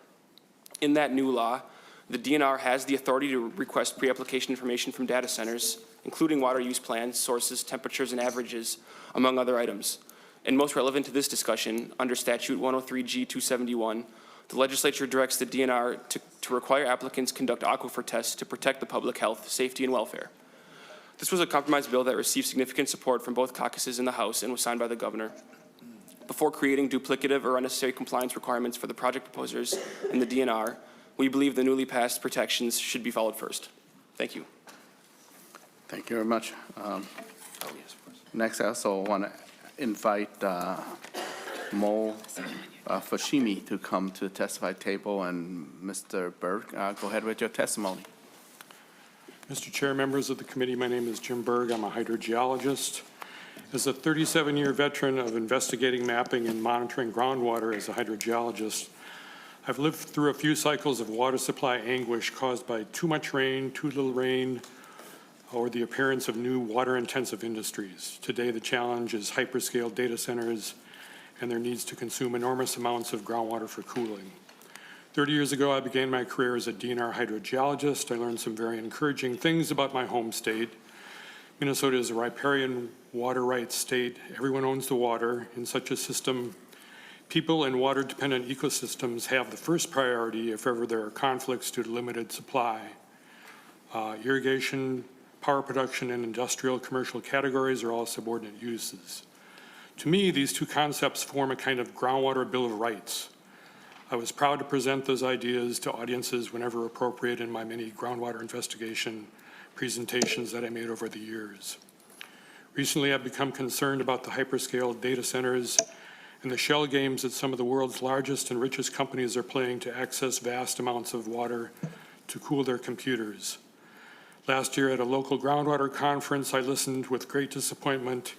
In that new law, the DNR has the authority to request pre-application information from data centers, including water use plans, sources, temperatures, and averages, among other items. And most relevant to this discussion, under Statute 103G271, the legislature directs the DNR to require applicants conduct aquifer tests to protect the public health, safety, and welfare. This was a compromise bill that received significant support from both caucuses in the House and was signed by the governor. Before creating duplicative or unnecessary compliance requirements for the project proposers and the DNR, we believe the newly passed protections should be followed first. Thank you. Thank you very much. Next, I also want to invite Mo Fushimi to come to the testify table, and Mr. Berg, go ahead with your testimony. Mr. Chair, members of the committee, my name is Jim Berg. I'm a hydrogeologist. As a 37-year veteran of investigating, mapping, and monitoring groundwater as a hydrogeologist, I've lived through a few cycles of water supply anguish caused by too much rain, too little rain, or the appearance of new water-intensive industries. Today, the challenge is hyperscale data centers and their needs to consume enormous amounts of groundwater for cooling. 30 years ago, I began my career as a DNR hydrogeologist. I learned some very encouraging things about my home state. Minnesota is a riparian water rights state. Everyone owns the water. In such a system, people and water-dependent ecosystems have the first priority if ever there are conflicts due to limited supply. Irrigation, power production, and industrial commercial categories are all subordinate uses. To me, these two concepts form a kind of groundwater Bill of Rights. I was proud to present those ideas to audiences whenever appropriate in my many groundwater investigation presentations that I made over the years. Recently, I've become concerned about the hyperscale data centers and the shell games that some of the world's largest and richest companies are playing to access vast amounts of water to cool their computers. Last year at a local groundwater conference, I listened with great disappointment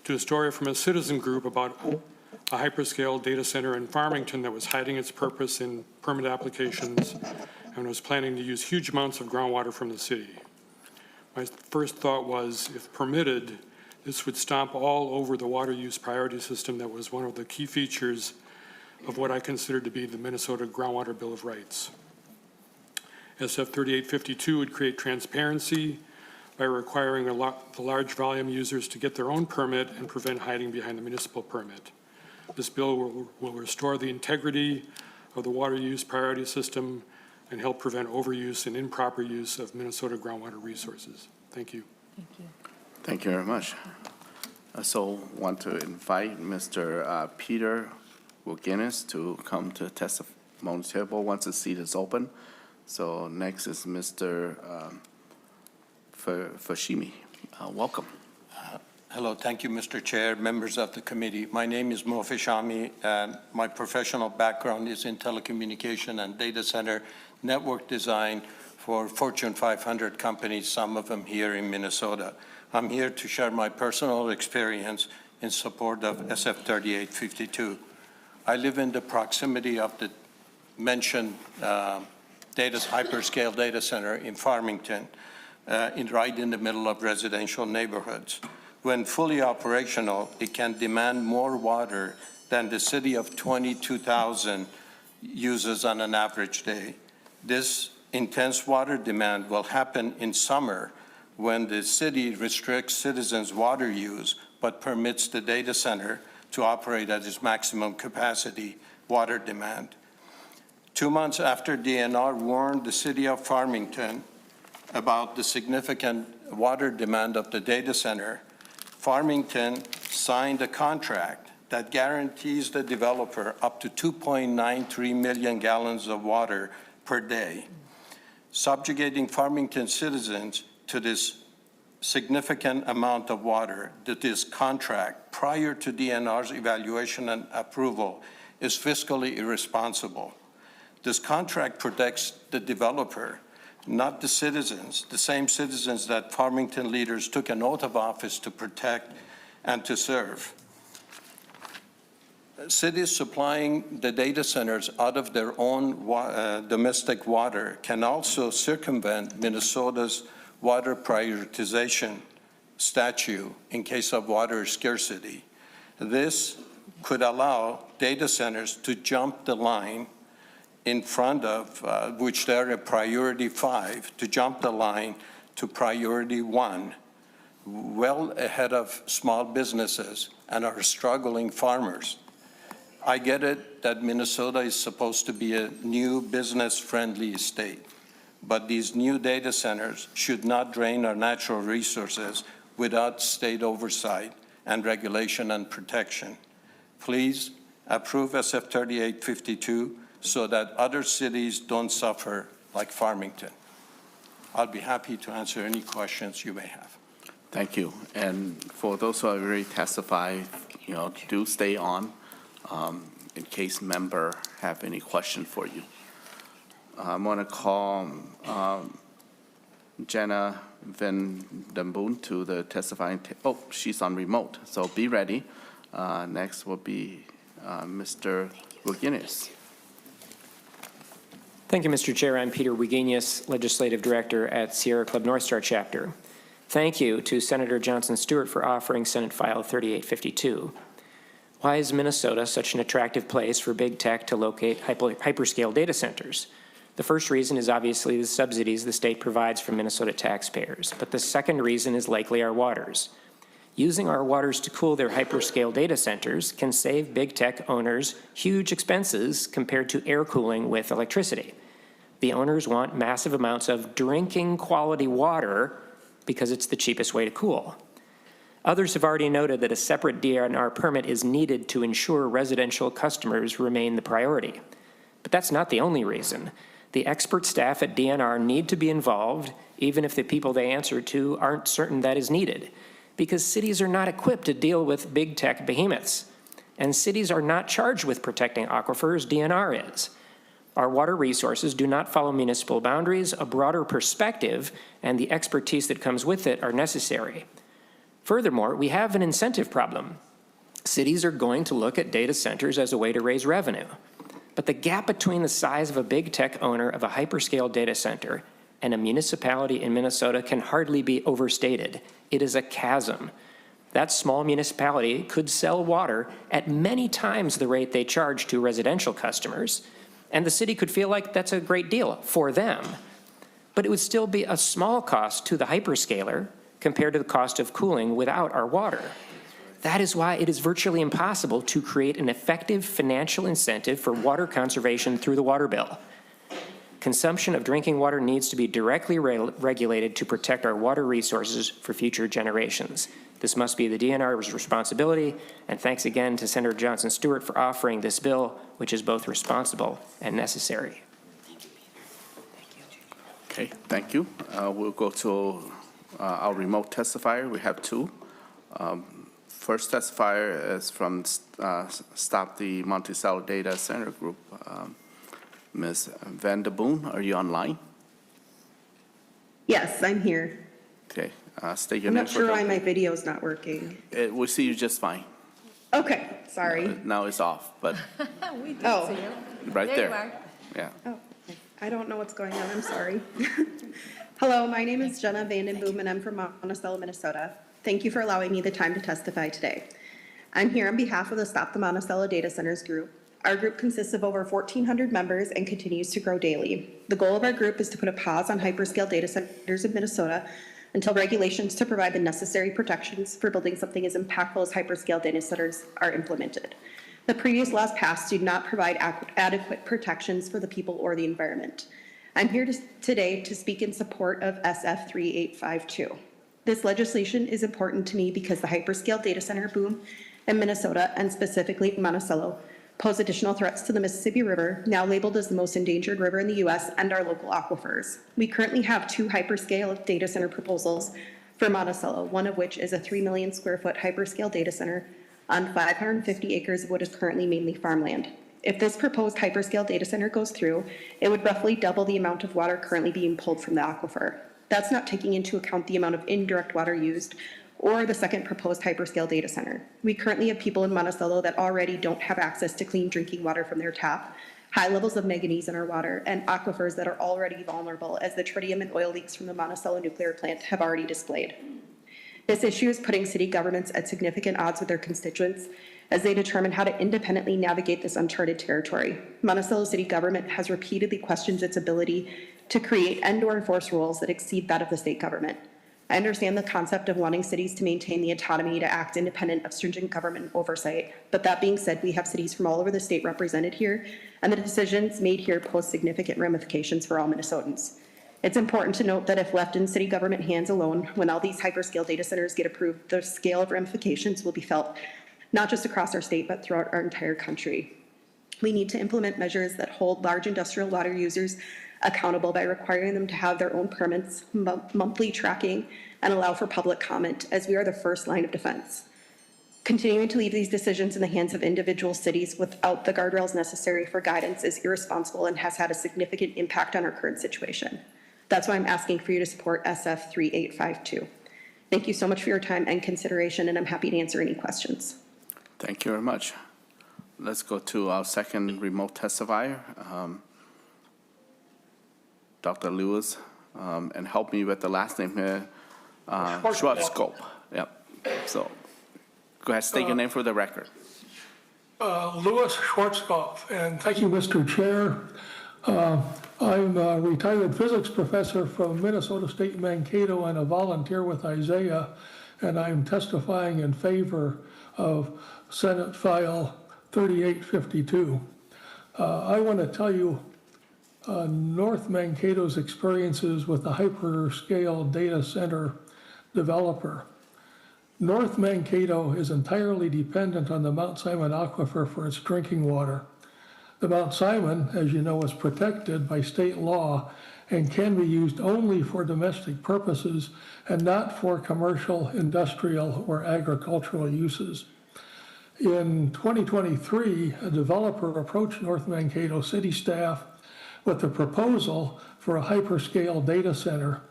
to a story from a citizen group about a hyperscale data center in Farmington that was hiding its purpose in permit applications and was planning to use huge amounts of groundwater from the city. My first thought was, if permitted, this would stomp all over the water use priority system that was one of the key features of what I consider to be the Minnesota Groundwater Bill of Rights. SF 3852 would create transparency by requiring the large volume users to get their own permit and prevent hiding behind the municipal permit. This bill will restore the integrity of the water use priority system and help prevent overuse and improper use of Minnesota groundwater resources. Thank you. Thank you. Thank you very much. I also want to invite Mr. Peter Wilginnis to come to the testimony table once the seat is open. So next is Mr. Fushimi. Welcome. Hello, thank you, Mr. Chair, members of the committee. My name is Mo Fushimi, and my professional background is in telecommunication and data center network design for Fortune 500 companies, some of them here in Minnesota. I'm here to share my personal experience in support of SF 3852. I live in the proximity of the mentioned hyperscale data center in Farmington, right in the middle of residential neighborhoods. When fully operational, it can demand more water than the city of 22,000 uses on an average day. This intense water demand will happen in summer when the city restricts citizens' water use but permits the data center to operate at its maximum capacity water demand. 2 months after DNR warned the city of Farmington about the significant water demand of the data center, Farmington signed a contract that guarantees the developer up to 2.93 million gallons of water per day, subjugating Farmington citizens to this significant amount of water. That this contract, prior to DNR's evaluation and approval, is fiscally irresponsible. This contract protects the developer, not the citizens, the same citizens that Farmington leaders took an oath of office to protect and to serve. Cities supplying the data centers out of their own domestic water can also circumvent Minnesota's water prioritization statute in case of water scarcity. This could allow data centers to jump the line in front of, which they're a priority 5, to jump the line to priority 1, well ahead of small businesses and our struggling farmers. I get it that Minnesota is supposed to be a new business-friendly state, but these new data centers should not drain our natural resources without state oversight and regulation and protection. Please approve SF 3852 so that other cities don't suffer like Farmington. I'll be happy to answer any questions you may have. Thank you. And for those who have already testified, do stay on in case member have any question for you. I'm going to call Jenna Van Den Boom to the testifying. She's on remote, so be ready. Next will be Mr. Wigenius. Thank you, Mr. Chair. I'm Peter Wigenius, Legislative Director at Sierra Club North Star Chapter. Thank you to Senator Johnson Stewart for offering Senate File 3852. Why is Minnesota such an attractive place for big tech to locate hyperscale data centers? The first reason is obviously the subsidies the state provides for Minnesota taxpayers, but the second reason is likely our waters. Using our waters to cool their hyperscale data centers can save big tech owners huge expenses compared to air cooling with electricity. The owners want massive amounts of drinking quality water because it's the cheapest way to cool. Others have already noted that a separate DNR permit is needed to ensure residential customers remain the priority. But that's not the only reason. The expert staff at DNR need to be involved, even if the people they answer to aren't certain that is needed, because cities are not equipped to deal with big tech behemoths. And cities are not charged with protecting aquifers, DNR is. Our water resources do not follow municipal boundaries. A broader perspective and the expertise that comes with it are necessary. Furthermore, we have an incentive problem. Cities are going to look at data centers as a way to raise revenue. But the gap between the size of a big tech owner of a hyperscale data center and a municipality in Minnesota can hardly be overstated. It is a chasm. That small municipality could sell water at many times the rate they charge to residential customers, and the city could feel like that's a great deal for them. But it would still be a small cost to the hyperscaler compared to the cost of cooling without our water. That is why it is virtually impossible to create an effective financial incentive for water conservation through the water bill. Consumption of drinking water needs to be directly regulated to protect our water resources for future generations. This must be the DNR's responsibility, and thanks again to Senator Johnson Stewart for offering this bill, which is both responsible and necessary. Okay, thank you. We'll go to our remote testifier. We have two. First testifier is from Stop the Monticello Data Center Group. Ms. Van Den Boom, are you online? Yes, I'm here. Okay, state your I'm name. not sure why my video's not working. We see you just fine. Okay, sorry. Now it's off, but We did see you. right there. you are. Yeah. Oh, okay. I don't know what's going on, I'm sorry. Hello, my name is Jenna Van Den Boom, and I'm from Monticello, Minnesota. Thank you for allowing me the time to testify today. I'm here on behalf of the Stop the Monticello Data Centers Group. Our group consists of over 1,400 members and continues to grow daily. The goal of our group is to put a pause on hyperscale data centers in Minnesota until regulations to provide the necessary protections for building something as impactful as hyperscale data centers are implemented. The previous laws passed do not provide adequate protections for the people or the environment. I'm here today to speak in support of SF 3852. This legislation is important to me because the hyperscale data center boom in Minnesota, and specifically Monticello, pose additional threats to the Mississippi River, now labeled as the most endangered river in the U.S., and our local aquifers. We currently have 2 hyperscale data center proposals for Monticello, one of which is a 3 million square foot hyperscale data center on 550 acres of what is currently mainly farmland. If this proposed hyperscale data center goes through, it would roughly double the amount of water currently being pulled from the aquifer. That's not taking into account the amount of indirect water used or the second proposed hyperscale data center. We currently have people in Monticello that already don't have access to clean drinking water from their tap, high levels of manganese in our water, and aquifers that are already vulnerable as the tritium and oil leaks from the Monticello nuclear plant have already displayed. This issue is putting city governments at significant odds with their constituents as they determine how to independently navigate this uncharted territory. Monticello city government has repeatedly questioned its ability to create and/or enforce rules that exceed that of the state government. I understand the concept of wanting cities to maintain the autonomy to act independent of stringent government oversight, but that being said, we have cities from all over the state represented here, and the decisions made here pose significant ramifications for all Minnesotans. It's important to note that if left in city government hands alone, when all these hyperscale data centers get approved, the scale of ramifications will be felt not just across our state, but throughout our entire country. We need to implement measures that hold large industrial water users accountable by requiring them to have their own permits, monthly tracking, and allow for public comment, as we are the first line of defense. Continuing to leave these decisions in the hands of individual cities without the guardrails necessary for guidance is irresponsible and has had a significant impact on our current situation. That's why I'm asking for you to support SF 3852. Thank you so much for your time and consideration, and I'm happy to answer any questions. Thank you very much. Let's go to our second remote testifier, Dr. Lewis, and help me with the last name here, Schwarzkopf. Yep. So go ahead, state your name for the record. Louis Schwarzkopf, and thank you, Mr. Chair. I'm a retired physics professor from Minnesota State Mankato and a volunteer with Isaiah, and I'm testifying in favor of Senate File 3852. I want to tell you North Mankato's experiences with the hyperscale data center developer. North Mankato is entirely dependent on the Mount Simon aquifer for its drinking water. The Mount Simon, as you know, is protected by state law and can be used only for domestic purposes and not for commercial, industrial, or agricultural uses. In 2023, a developer approached North Mankato city staff with a proposal for a hyperscale data center.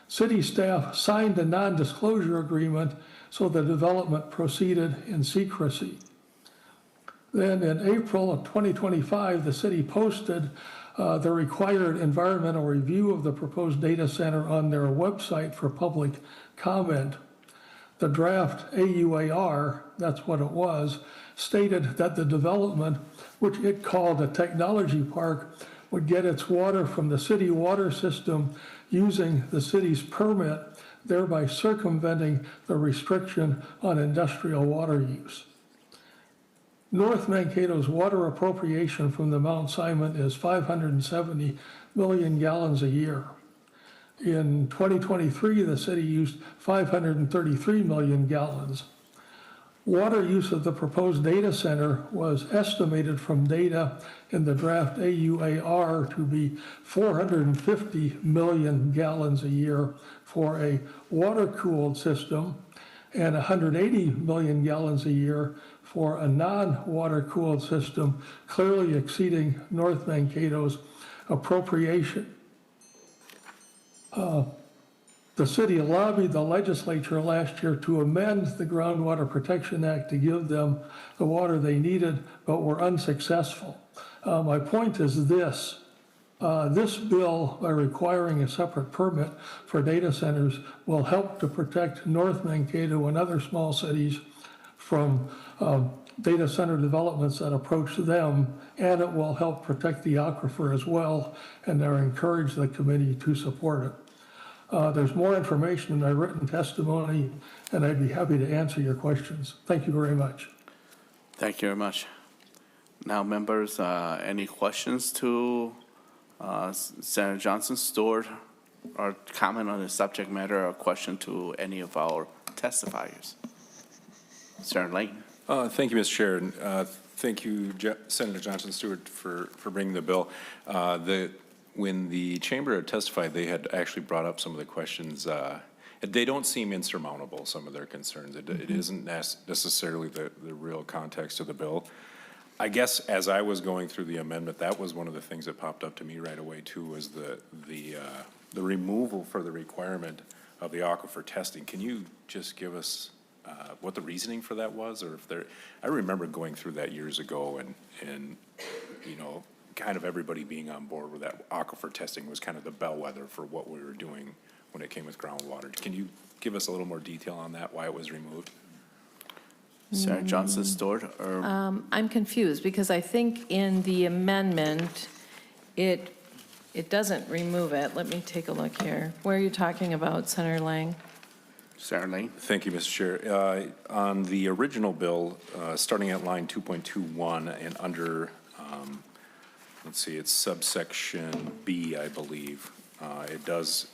City staff signed a non-disclosure agreement, so the development proceeded in secrecy. Then in April of 2025, the city posted the required environmental review of the proposed data center on their website for public comment. The draft AUAR, that's what it was, stated that the development, which it called a technology park, would get its water from the city water system using the city's permit, thereby circumventing the restriction on industrial water use. North Mankato's water appropriation from the Mount Simon is 570 million gallons a year. In 2023, the city used 533 million gallons. Water use of the proposed data center was estimated from data in the draft AUAR to be 450 million gallons a year for a water-cooled system and 180 million gallons a year for a non-water-cooled system, clearly exceeding North Mankato's appropriation. The city lobbied the legislature last year to amend the Groundwater Protection Act to give them the water they needed, but were unsuccessful. My point is this. This bill, by requiring a separate permit for data centers, will help to protect North Mankato and other small cities from data center developments that approach them, and it will help protect the aquifer as well, and I encourage the committee to support it. There's more information in my written testimony, and I'd be happy to answer your questions. Thank you very much. Thank you very much. Now, members, any questions to Senator Johnson, Stewart, or comment on the subject matter, or question to any of our testifiers? Senator Lane. Thank you, Mr. Chair. And, thank you, Senator Johnson Stewart, for bringing the bill. When the chamber had testified, they had actually brought up some of the questions. They don't seem insurmountable, some of their concerns. It isn't necessarily the real context of the bill. I guess as I was going through the amendment, that was one of the things that popped up to me right away too, was the removal for the requirement of the aquifer testing. Can you just give us what the reasoning for that was, or if there? I remember going through that years ago, and you know, kind of everybody being on board with that aquifer testing was kind of the bellwether for what we were doing when it came with groundwater. Can you give us a little more detail on that, why it was removed? Senator Johnson Stewart, or I'm confused because I think in the amendment, it doesn't remove it. Let me take a look here. Where are you talking about, Senator Lang? Senator Lane? Thank you, Mr. Chair. On the original bill, starting at line 2.21 and under, let's see, it's subsection B, I believe. It does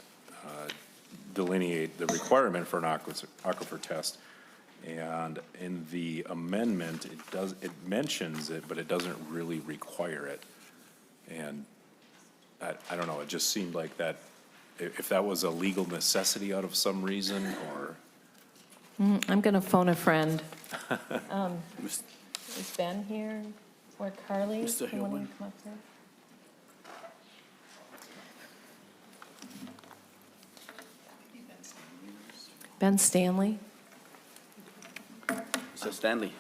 delineate the requirement for an aquifer test. And in the amendment, it mentions it, but it doesn't really require it. And I don't know, it just seemed like that, if that was a legal necessity out of some reason, or? I'm going to phone a friend. Is Ben here or Carly? Mr. Anyone Hillman. come up there? Ben Stanley? Mr. Stanley?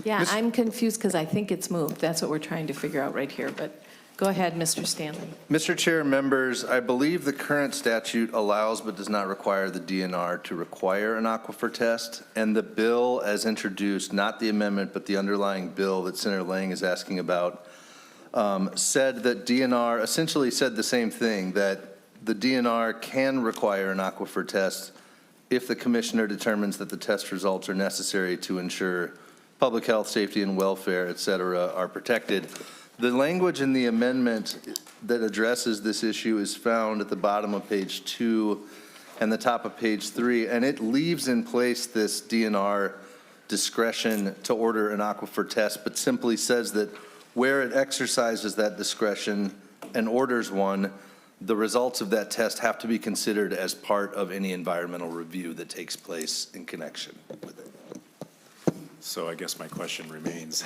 Yeah, I'm confused because I think it's moved. That's what we're trying to figure out right here, but go ahead, Mr. Stanley. Mr. Chair, members, I believe the current statute allows but does not require the DNR to require an aquifer test. And the bill as introduced, not the amendment, but the underlying bill that Senator Lang is asking about, said that DNR essentially said the same thing, that the DNR can require an aquifer test if the commissioner determines that the test results are necessary to ensure public health, safety, and welfare, et cetera, are protected. The language in the amendment that addresses this issue is found at the bottom of page 2 and the top of page 3, and it leaves in place this DNR discretion to order an aquifer test, but simply says that where it exercises that discretion and orders one, the results of that test have to be considered as part of any environmental review that takes place in connection with it. So I guess my question remains.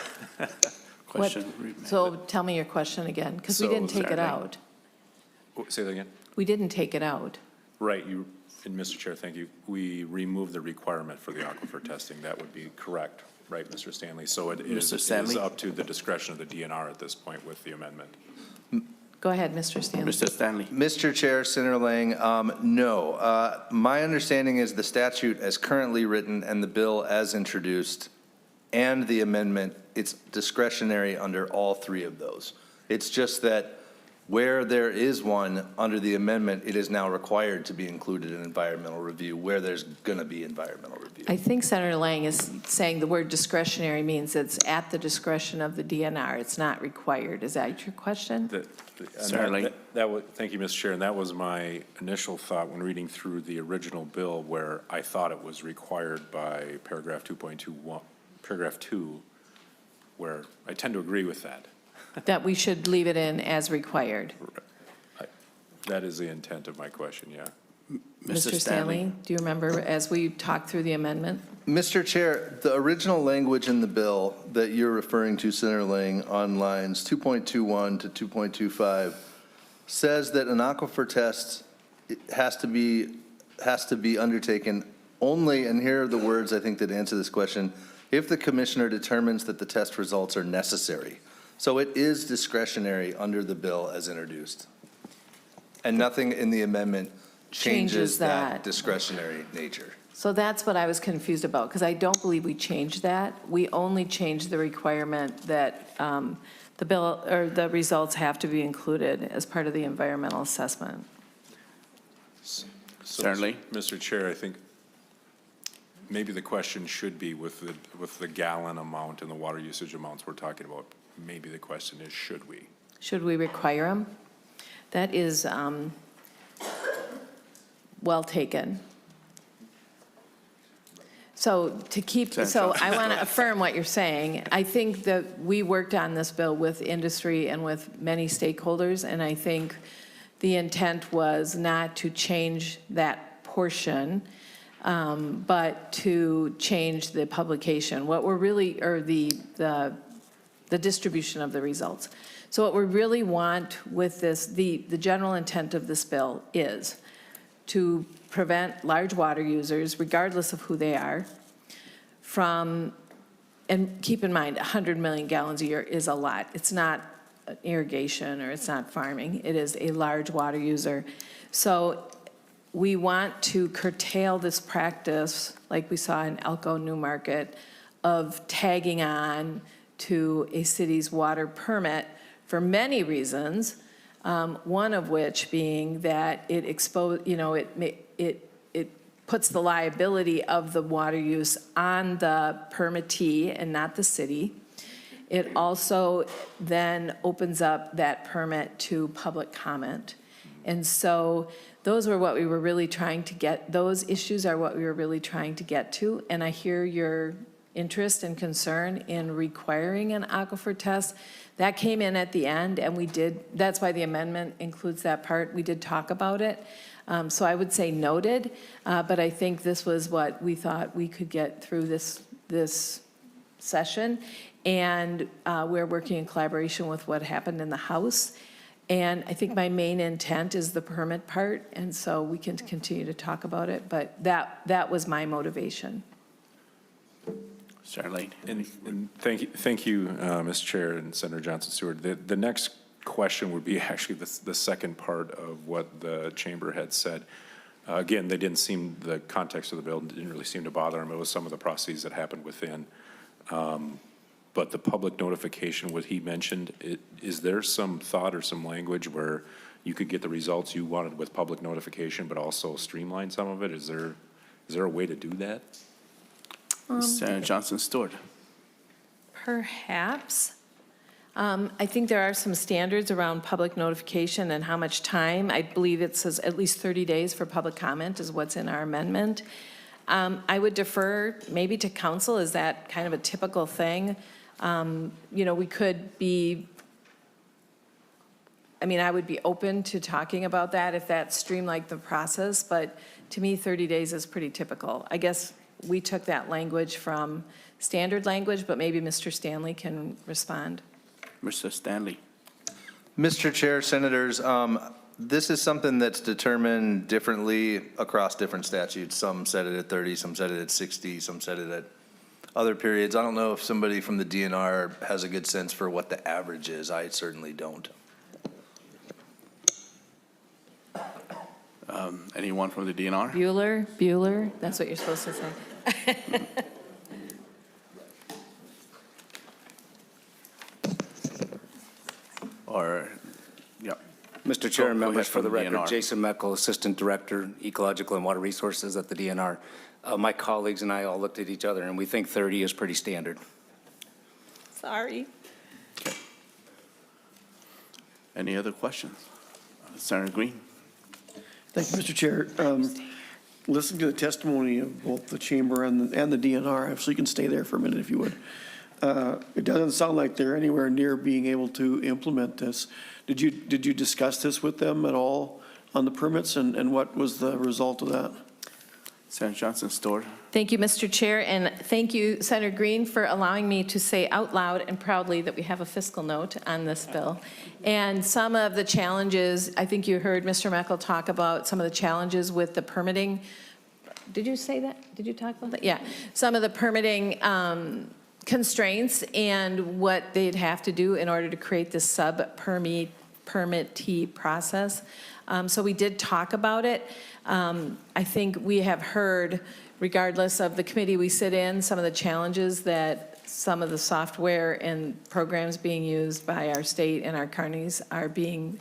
So tell me your question again, because we didn't take it out. Say that again? We didn't take it out. Right, and Mr. Chair, thank you. We removed the requirement for the aquifer testing. That would be correct, right, Mr. Stanley? So it is up to the discretion of the DNR at this point with the amendment. Go ahead, Mr. Stanley. Mr. Stanley? Mr. Chair, Senator Lang, no. My understanding is the statute as currently written and the bill as introduced and the amendment, it's discretionary under all three of those. It's just that where there is one under the amendment, it is now required to be included in environmental review where there's going to be environmental review. I think Senator Lang is saying the word discretionary means it's at the discretion of the DNR. It's not required. Is that your question? Certainly. Thank you, Mr. Chair, and that was my initial thought when reading through the original bill, where I thought it was required by paragraph 2.21, paragraph 2, where I tend to agree with that. That we should leave it in as required. That is the intent of my question, yeah. Mr. Stanley, do you remember as we talked through the amendment? Mr. Chair, the original language in the bill that you're referring to, Senator Lang, on lines 2.21 to 2.25 says that an aquifer test has to be undertaken only, and here are the words I think that answer this question, if the commissioner determines that the test results are necessary. So it is discretionary under the bill as introduced. And nothing in the amendment changes that discretionary nature. So that's what I was confused about, because I don't believe we changed that. We only changed the requirement that the bill or the results have to be included as part of the environmental assessment. Certainly. Mr. Chair, I think maybe the question should be with the gallon amount and the water usage amounts we're talking about, maybe the question is, should we? Should we require them? That is well taken. So I want to affirm what you're saying. I think that we worked on this bill with industry and with many stakeholders, and I think the intent was not to change that portion, but to change the publication. What we're really, or the distribution of the results. So what we really want with this, the general intent of this bill is to prevent large water users, regardless of who they are, from, and keep in mind, 100 million gallons a year is a lot. It's not irrigation or it's not farming. It is a large water user. So we want to curtail this practice, like we saw in Elko Newmarket, of tagging on to a city's water permit for many reasons. One of which being that it puts the liability of the water use on the permittee and not the city. It also then opens up that permit to public comment. And so those were what we were really trying to get, those issues are what we were really trying to get to. And I hear your interest and concern in requiring an aquifer test. That came in at the end, and we did, that's why the amendment includes that part. We did talk about it. So I would say noted, but I think this was what we thought we could get through this session. And we're working in collaboration with what happened in the House. And I think my main intent is the permit part, and so we can continue to talk about it, but that was my motivation. Certainly. And thank you, Mr. Chair and Senator Johnson Stewart. The next question would be actually the second part of what the chamber had said. Again, the context of the bill didn't really seem to bother them. It was some of the processes that happened within. But the public notification, what he mentioned, is there some thought or some language where you could get the results you wanted with public notification, but also streamline some of it? Is there a way to do that? Senator Johnson Stewart. Perhaps. I think there are some standards around public notification and how much time. I believe it says at least 30 days for public comment is what's in our amendment. I would defer maybe to council. Is that kind of a typical thing? We could be, I would be open to talking about that if that streamlined the process, but to me, 30 days is pretty typical. I guess we took that language from standard language, but maybe Mr. Stanley can respond. Mr. Stanley. Mr. Chair, Senators, this is something that's determined differently across different statutes. Some set it at 30, some set it at 60, some set it at other periods. I don't know if somebody from the DNR has a good sense for what the average is. I certainly don't. Anyone from the DNR? Bueller, that's what you're supposed to say. Or, yeah. Mr. Chair and Go members, ahead for the from the record, DNR. Jason Meckel, Assistant Director, Ecological and Water Resources at the DNR. My colleagues and I all looked at each other, and we think 30 is pretty standard. Sorry. Any other questions? Senator Green. Thank you, Mr. Chair. Listening to the testimony of both the chamber and the DNR, so you can stay there for a minute if you would. It doesn't sound like they're anywhere near being able to implement this. Did you discuss this with them at all on the permits, and what was the result of that? Senator Johnson Stewart. Thank you, Mr. Chair, and thank you, Senator Green, for allowing me to say out loud and proudly that we have a fiscal note on this bill. And some of the challenges, I think you heard Mr. Meckel talk about some of the challenges with the permitting. Did you say that? Did you talk about that? Yeah. Some of the permitting constraints and what they'd have to do in order to create this sub-permittee process. So we did talk about it. I think we have heard, regardless of the committee we sit in, some of the challenges that some of the software and programs being used by our state and our counties are being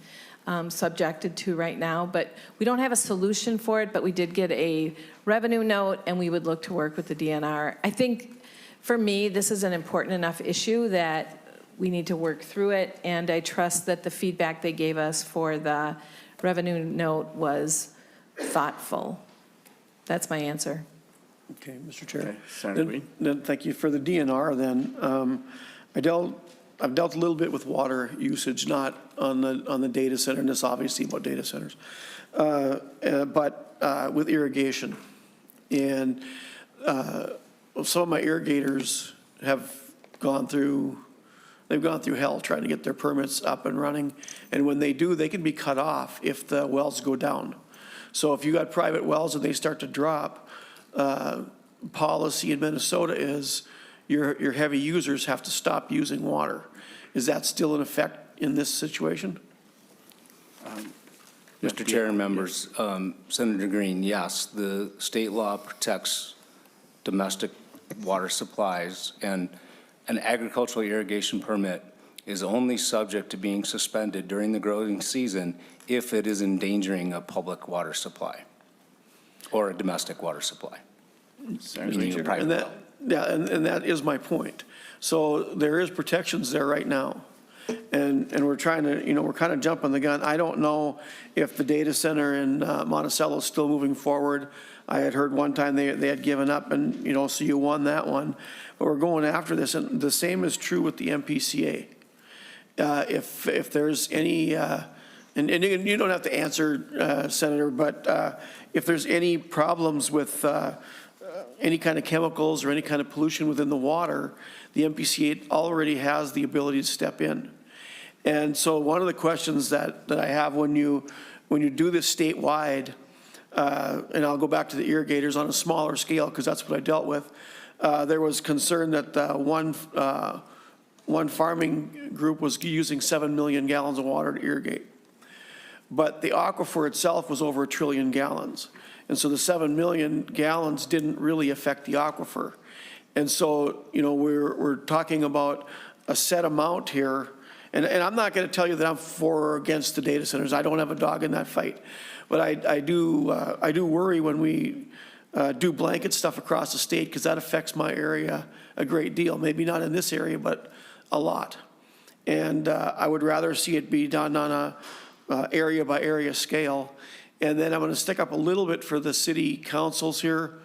subjected to right now. But we don't have a solution for it, but we did get a revenue note, and we would look to work with the DNR. I think, for me, this is an important enough issue that we need to work through it, and I trust that the feedback they gave us for the revenue note was thoughtful. That's my answer. Okay, Mr. Chair. Okay, Senator Green. Then thank you for the DNR. Then I've dealt a little bit with water usage, not on the data center, and this obviously about data centers, but with irrigation. And some of my irrigators have gone through hell trying to get their permits up and running. And when they do, they can be cut off if the wells go down. So if you got private wells and they start to drop, policy in Minnesota is your heavy users have to stop using water. Is that still in effect in this situation? Mr. Chair and members, Senator Green, yes, the state law protects domestic water supplies, and an agricultural irrigation permit is only subject to being suspended during the growing season if it is endangering a public water supply or a domestic water supply. Meaning a private well. And that is my point. So there is protections there right now. And we're trying to, we're kind of jumping the gun. I don't know if the data center in Monticello is still moving forward. I had heard one time they had given up, and, so you won that one. But we're going after this, and the same is true with the MPCA. If there's any, and you don't have to answer, Senator, but if there's any problems with any kind of chemicals or any kind of pollution within the water, the MPCA already has the ability to step in. And so one of the questions that I have when you do this statewide, and I'll go back to the irrigators on a smaller scale because that's what I dealt with, there was concern that one farming group was using 7 million gallons of water to irrigate. But the aquifer itself was over 1 trillion gallons. And so the 7 million gallons didn't really affect the aquifer. And so, we're talking about a set amount here. And I'm not going to tell you that I'm for or against the data centers. I don't have a dog in that fight. But I do worry when we do blanket stuff across the state, because that affects my area a great deal. Maybe not in this area, but a lot. And I would rather see it be done on a area by area scale. And then I'm going to stick up a little bit for the city councils here.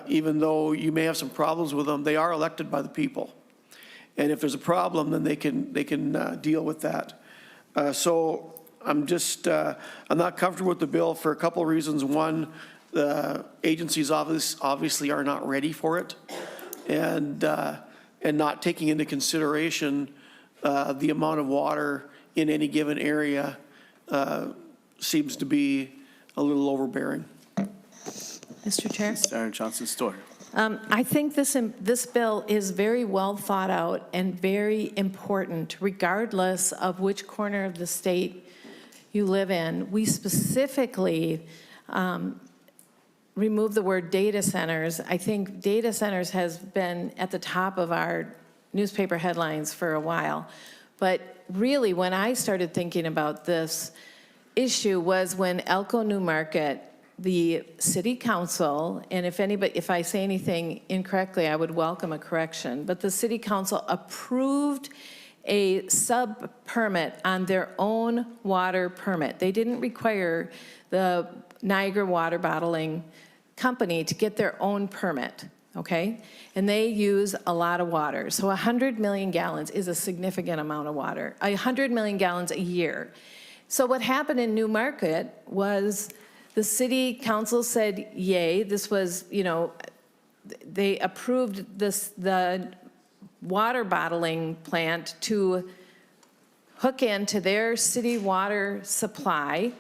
Even though you may have some problems with them, they are elected by the people. And if there's a problem, then they can deal with that. So I'm not comfortable with the bill for a couple of reasons. One, the agencies obviously are not ready for it, and not taking into consideration the amount of water in any given area seems to be a little overbearing. Mr. Chair? Senator Johnson Stewart. I think this bill is very well thought out and very important, regardless of which corner of the state you live in. We specifically remove the word data centers. I think data centers has been at the top of our newspaper headlines for a while. But really, when I started thinking about this issue was when Elko New Market, the city council, and if I say anything incorrectly, I would welcome a correction, but the city council approved a sub-permit on their own water permit. They didn't require the Niagara Water Bottling Company to get their own permit, okay? And they use a lot of water. So 100 million gallons is a significant amount of water, 100 million gallons a year. So what happened in New Market was the city council said, yay, this was, they approved the water bottling plant to hook into their city water supply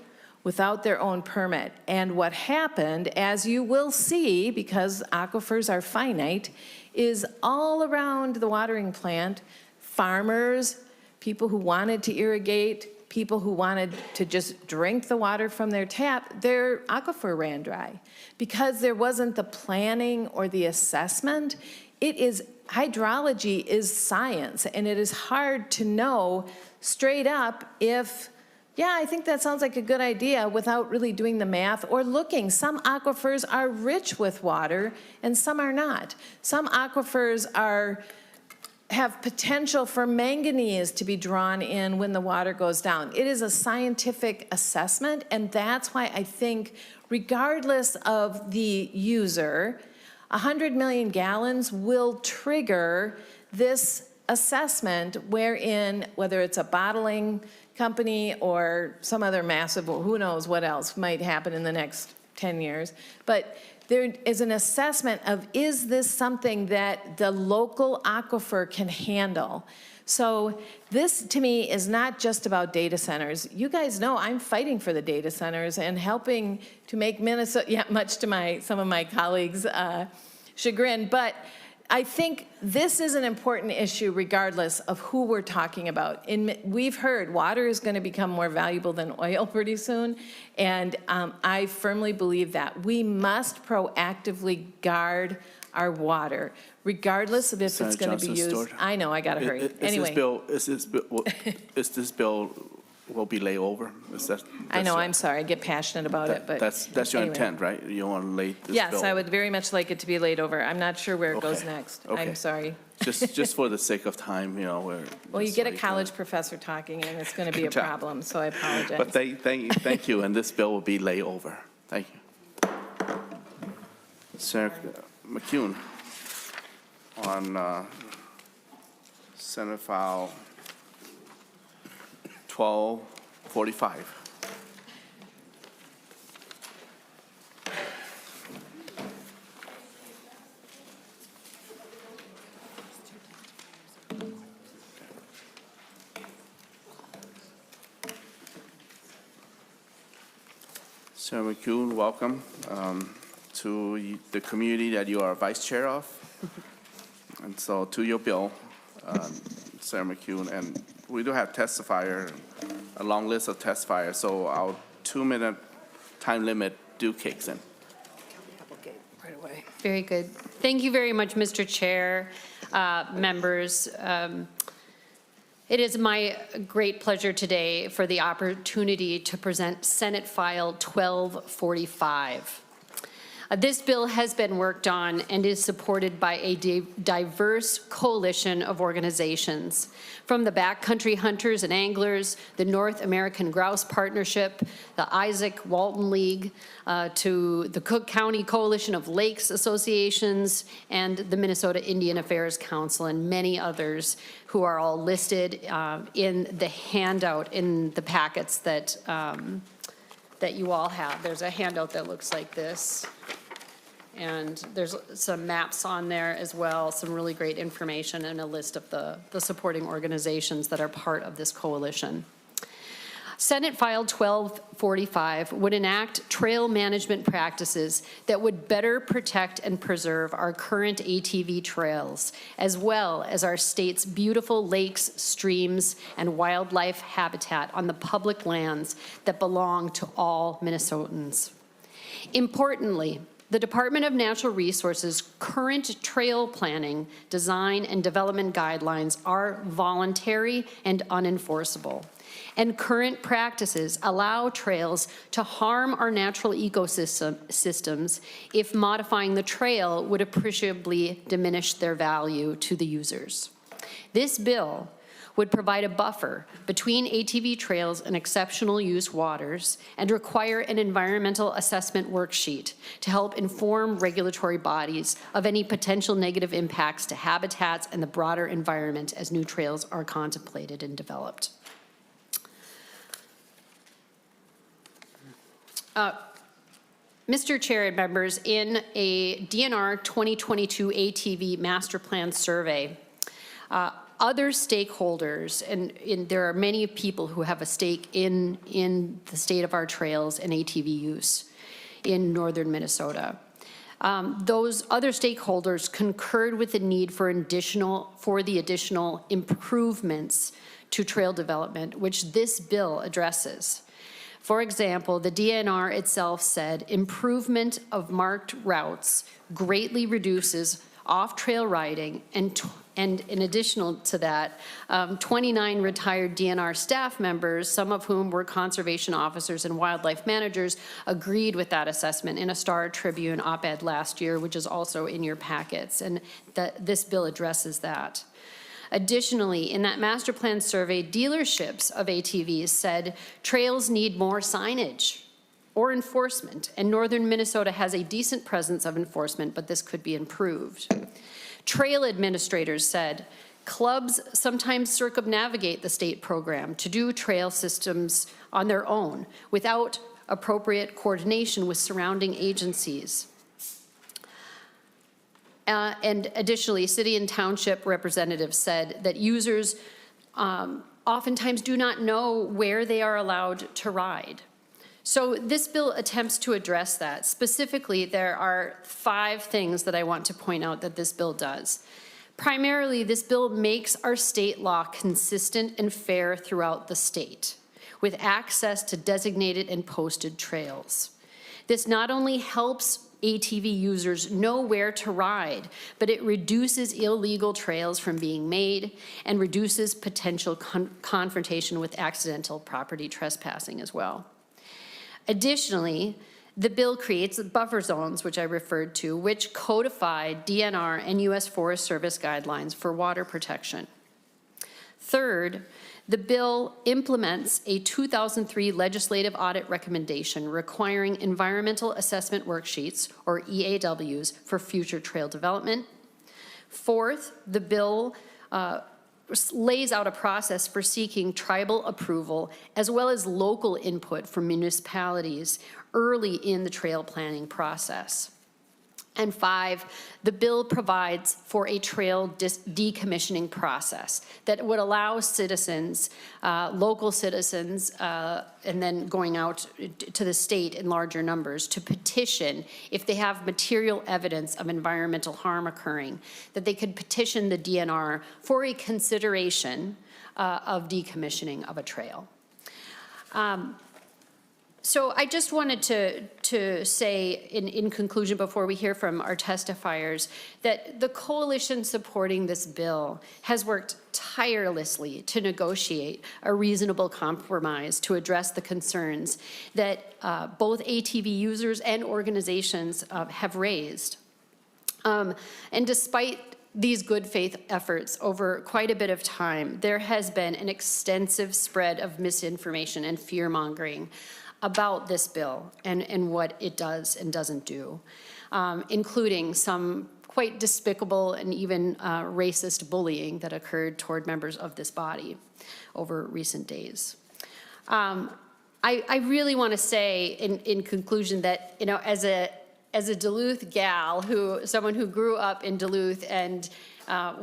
without their own permit. And what happened, as you will see, because aquifers are finite, is all around the watering plant, farmers, people who wanted to irrigate, people who wanted to just drink the water from their tap, their aquifer ran dry. Because there wasn't the planning or the assessment, hydrology is science, and it is hard to know straight up if, yeah, I think that sounds like a good idea without really doing the math or looking. Some aquifers are rich with water and some are not. Some aquifers have potential for manganese to be drawn in when the water goes down. It is a scientific assessment, and that's why I think regardless of the user, 100 million gallons will trigger this assessment wherein, whether it's a bottling company or some other massive, or who knows what else might happen in the next 10 years, but there is an assessment of, is this something that the local aquifer can handle? So this, to me, is not just about data centers. You guys know I'm fighting for the data centers and helping to make Minnesota, much to some of my colleagues' chagrin, but I think this is an important issue regardless of who we're talking about. We've heard water is going to become more valuable than oil pretty soon, and I firmly believe that. We must proactively guard our water, regardless of if it's going to be used. Stewart, I know, I got to hurry. Anyway. Is this bill will be laid over? I know, I'm sorry, I get passionate about it, but. That's your anyway. intent, right? You want to lay this bill? Yes, I would very much like it to be laid over. I'm not sure where it goes next. Okay. I'm sorry. Just for the sake of time, you know, where. Well, you get a college professor talking, and it's going to be a problem, so I apologize. But thank you, and this bill will be laid over. Thank you. Senator McEwen on Senate File 1245. Senator McEwen, welcome to the community that you are vice chair of. And so to your bill, Senator McEwen, and we do have testifier, a long list of testifiers, so our 2-minute time limit kicks in. Right away. Very good. Thank you very much, Mr. Chair, members. It is my great pleasure today for the opportunity to present Senate File 1245. This bill has been worked on and is supported by a diverse coalition of organizations, from the Backcountry Hunters and Anglers, the North American Grouse Partnership, the Isaac Walton League, to the Cook County Coalition of Lakes Associations, and the Minnesota Indian Affairs Council, and many others who are all listed in the handout in the packets that, that you all have. There's a handout that looks like this. And there's some maps on there as well, some really great information, and a list of the supporting organizations that are part of this coalition. Senate File 1245 would enact trail management practices that would better protect and preserve our current ATV trails, as well as our state's beautiful lakes, streams, and wildlife habitat on the public lands that belong to all Minnesotans. Importantly, the Department of Natural Resources' current trail planning, design, and development guidelines are voluntary and unenforceable. And current practices allow trails to harm our natural ecosystems if modifying the trail would appreciably diminish their value to the users. This bill would provide a buffer between ATV trails and exceptional use waters and require an environmental assessment worksheet to help inform regulatory bodies of any potential negative impacts to habitats and the broader environment as new trails are contemplated and developed. Mr. Chair and members, in a DNR 2022 ATV Master Plan survey, other stakeholders, and there are many people who have a stake in the state of our trails and ATV use in northern Minnesota. Those other stakeholders concurred with the need for the additional improvements to trail development, which this bill addresses. For example, the DNR itself said improvement of marked routes greatly reduces off-trail riding, and in addition to that, 29 retired DNR staff members, some of whom were conservation officers and wildlife managers, agreed with that assessment in a Star Tribune op-ed last year, which is also in your packets, and this bill addresses that. Additionally, in that master plan survey, dealerships of ATVs said trails need more signage or enforcement, and northern Minnesota has a decent presence of enforcement, but this could be improved. Trail administrators said clubs sometimes circumnavigate the state program to do trail systems on their own without appropriate coordination with surrounding agencies. And additionally, city and township representatives said that users oftentimes do not know where they are allowed to ride. So this bill attempts to address that. Specifically, there are 5 things that I want to point out that this bill does. Primarily, this bill makes our state law consistent and fair throughout the state, with access to designated and posted trails. This not only helps ATV users know where to ride, but it reduces illegal trails from being made and reduces potential confrontation with accidental property trespassing as well. Additionally, the bill creates buffer zones, which I referred to, which codify DNR and U.S. Forest Service guidelines for water protection. Third, the bill implements a 2003 legislative audit recommendation requiring environmental assessment worksheets, or EAWs, for future trail development. Fourth, the bill lays out a process for seeking tribal approval as well as local input from municipalities early in the trail planning process. And 5, the bill provides for a trail decommissioning process that would allow citizens, local citizens, and then going out to the state in larger numbers to petition if they have material evidence of environmental harm occurring, that they could petition the DNR for a consideration of decommissioning of a trail. So I just wanted to say in conclusion before we hear from our testifiers that the coalition supporting this bill has worked tirelessly to negotiate a reasonable compromise to address the concerns that both ATV users and organizations have raised. And despite these good faith efforts over quite a bit of time, there has been an extensive spread of misinformation and fear mongering about this bill and what it does and doesn't do, including some quite despicable and even racist bullying that occurred toward members of this body over recent days. I really want to say in conclusion that, you know, as a Duluth gal, someone who grew up in Duluth and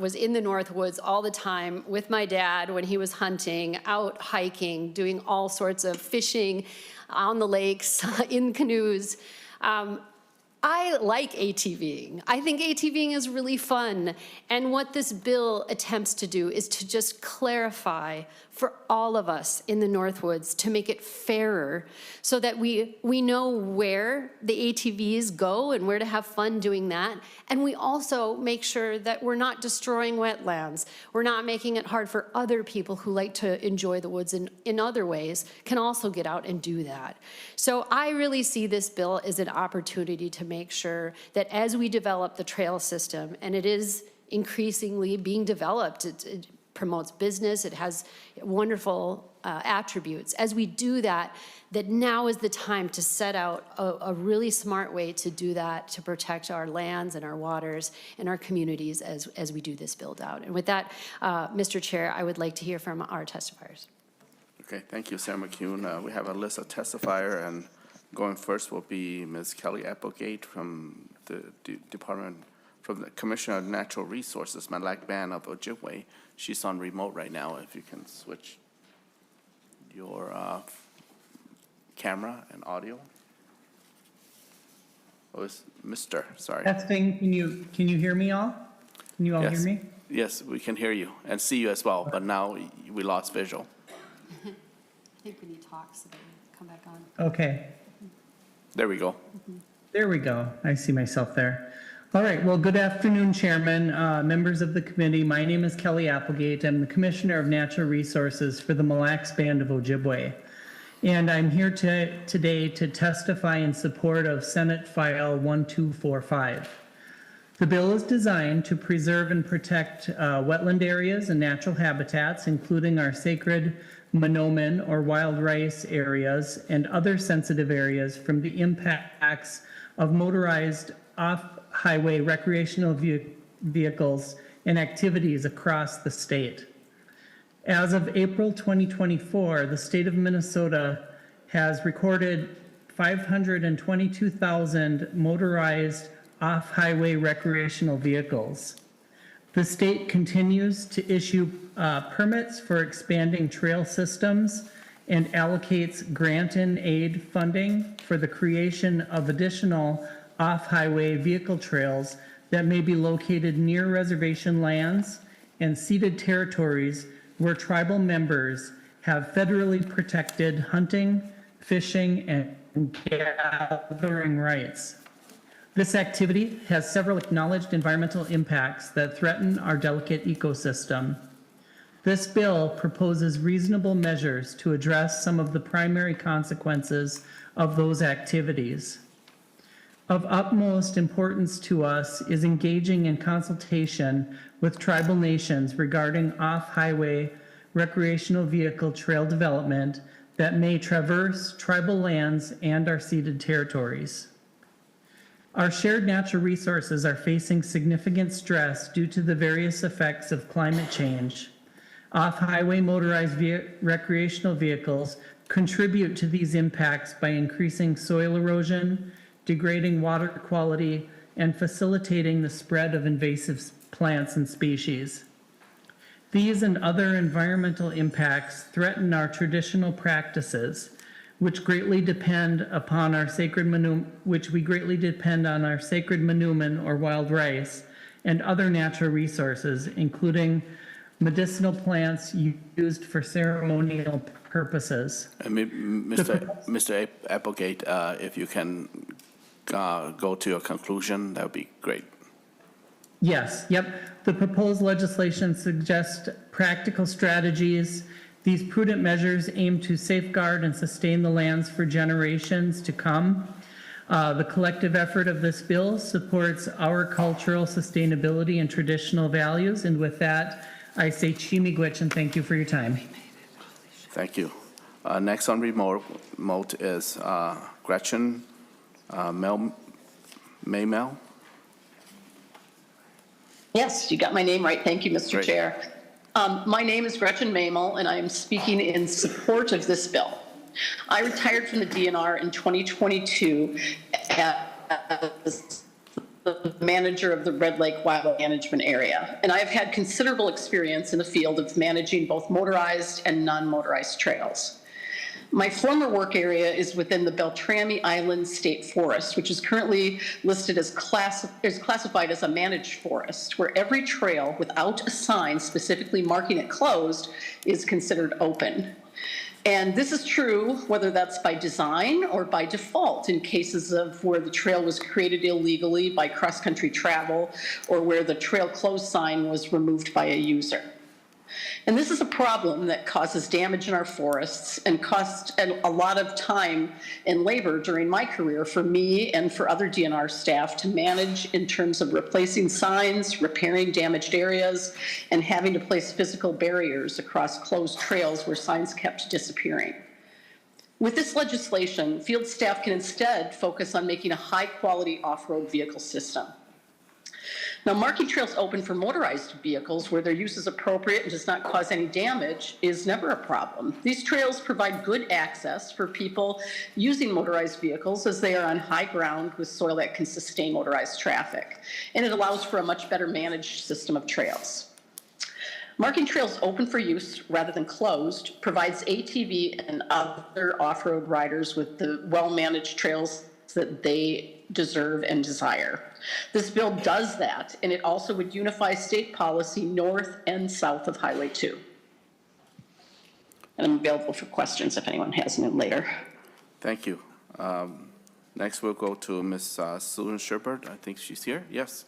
was in the Northwoods all the time with my dad when he was hunting, out hiking, doing all sorts of fishing on the lakes, in canoes. I like ATVing. I think ATVing is really fun. And what this bill attempts to do is to just clarify for all of us in the Northwoods to make it fairer so that we know where the ATVs go and where to have fun doing that. And we also make sure that we're not destroying wetlands. We're not making it hard for other people who like to enjoy the woods in other ways can also get out and do that. So I really see this bill as an opportunity to make sure that as we develop the trail system, and it is increasingly being developed, it promotes business, it has wonderful attributes. As we do that, that now is the time to set out a really smart way to do that, to protect our lands and our waters and our communities as we do this build out. And with that, Mr. Chair, I would like to hear from our testifiers. Okay, thank you, Senator McEwen. We have a list of testifiers, and going first will be Ms. Kelly Applegate from the from the Commissioner of Natural Resources, Malak Band of Ojibwe. She's on remote right now. If you can switch your camera and audio. Oh, it's Mr. Sorry. Testing. Can you hear me all? Can you all hear me? Yes, we can hear you and see you as well, but now we lost visual. I think when you talk, so come back on. Okay. There we go. There we go. I see myself there. All right. Well, good afternoon, Chairman, members of the committee. My name is Kelly Applegate. I'm the Commissioner of Natural Resources for the Mille Lacs Band of Ojibwe. And I'm here today to testify in support of Senate File 1245. The bill is designed to preserve and protect wetland areas and natural habitats, including our sacred monomen or wild rice areas and other sensitive areas from the impacts of motorized off-highway recreational vehicles and activities across the state. As of April 2024, the state of Minnesota has recorded 522,000 motorized off-highway recreational vehicles. The state continues to issue permits for expanding trail systems and allocates grant and aid funding for the creation of additional off-highway vehicle trails that may be located near reservation lands and ceded territories where tribal members have federally protected hunting, fishing, and gathering rights. This activity has several acknowledged environmental impacts that threaten our delicate ecosystem. This bill proposes reasonable measures to address some of the primary consequences of those activities. Of utmost importance to us is engaging in consultation with tribal nations regarding off-highway recreational vehicle trail development that may traverse tribal lands and our ceded territories. Our shared natural resources are facing significant stress due to the various effects of climate change. Off-highway motorized recreational vehicles contribute to these impacts by increasing soil erosion, degrading water quality, and facilitating the spread of invasive plants and species. These and other environmental impacts threaten our traditional practices, which greatly depend upon our sacred manoomin or wild rice and other natural resources, including medicinal plants used for ceremonial purposes. Mr. Applegate, if you can go to a conclusion, that would be great. Yes, yep. The proposed legislation suggests practical strategies. These prudent measures aim to safeguard and sustain the lands for generations to come. The collective effort of this bill supports our cultural sustainability and traditional values. And with that, I say Chi-miigwech and thank you for your time. Thank you. Next on remote is Gretchen Maymel. Yes, you got my name right. Thank you, Mr. Chair. My name is Gretchen Maymel, and I am speaking in support of this bill. I retired from the DNR in 2022 as the manager of the Red Lake Wildlife Management Area, and I have had considerable experience in the field of managing both motorized and non-motorized trails. My former work area is within the Beltrami Island State Forest, which is currently listed as classified as a managed forest, where every trail without a sign specifically marking it closed is considered open. And this is true whether that's by design or by default in cases of where the trail was created illegally by cross-country travel or where the trail closed sign was removed by a user. And this is a problem that causes damage in our forests and cost a lot of time and labor during my career for me and for other DNR staff to manage in terms of replacing signs, repairing damaged areas, and having to place physical barriers across closed trails where signs kept disappearing. With this legislation, field staff can instead focus on making a high-quality off-road vehicle system. Now, marking trails open for motorized vehicles where their use is appropriate and does not cause any damage is never a problem. These trails provide good access for people using motorized vehicles as they are on high ground with soil that can sustain motorized traffic. And it allows for a much better managed system of trails. Marking trails open for use rather than closed provides ATV and other off-road riders with the well-managed trails that they deserve and desire. This bill does that, and it also would unify state policy north and south of Highway 2. And I'm available for questions if anyone has them later. Thank you. Next, we'll go to Ms. Susan Schubert. I think she's here. Yes.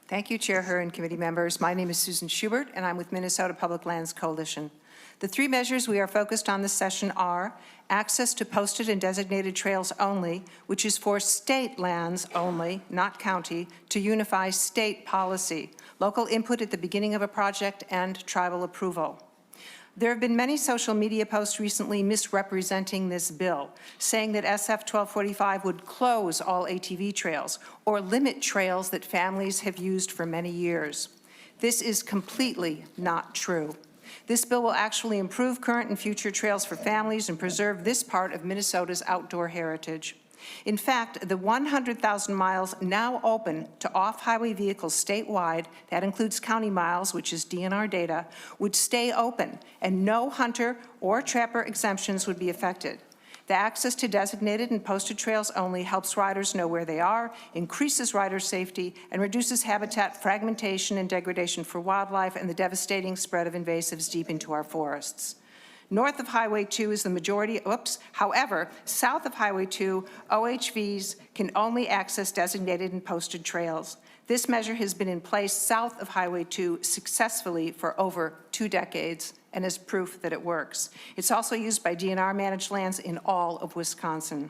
Thank you, Chair Herr and committee members. My name is Susan Schubert, and I'm with Minnesota Public Lands Coalition. The three measures we are focused on this session are access to posted and designated trails only, which is for state lands only, not county, to unify state policy, local input at the beginning of a project, and tribal approval. There have been many social media posts recently misrepresenting this bill, saying that SF 1245 would close all ATV trails or limit trails that families have used for many years. This is completely not true. This bill will actually improve current and future trails for families and preserve this part of Minnesota's outdoor heritage. In fact, the 100,000 miles now open to off-highway vehicles statewide, that includes county miles, which is DNR data, would stay open, and no hunter or trapper exemptions would be affected. The access to designated and posted trails only helps riders know where they are, increases rider safety, and reduces habitat fragmentation and degradation for wildlife and the devastating spread of invasives deep into our forests. North of Highway 2 is the majority, however, south of Highway 2, OHVs can only access designated and posted trails. This measure has been in place south of Highway 2 successfully for over 2 decades and is proof that it works. It's also used by DNR-managed lands in all of Wisconsin.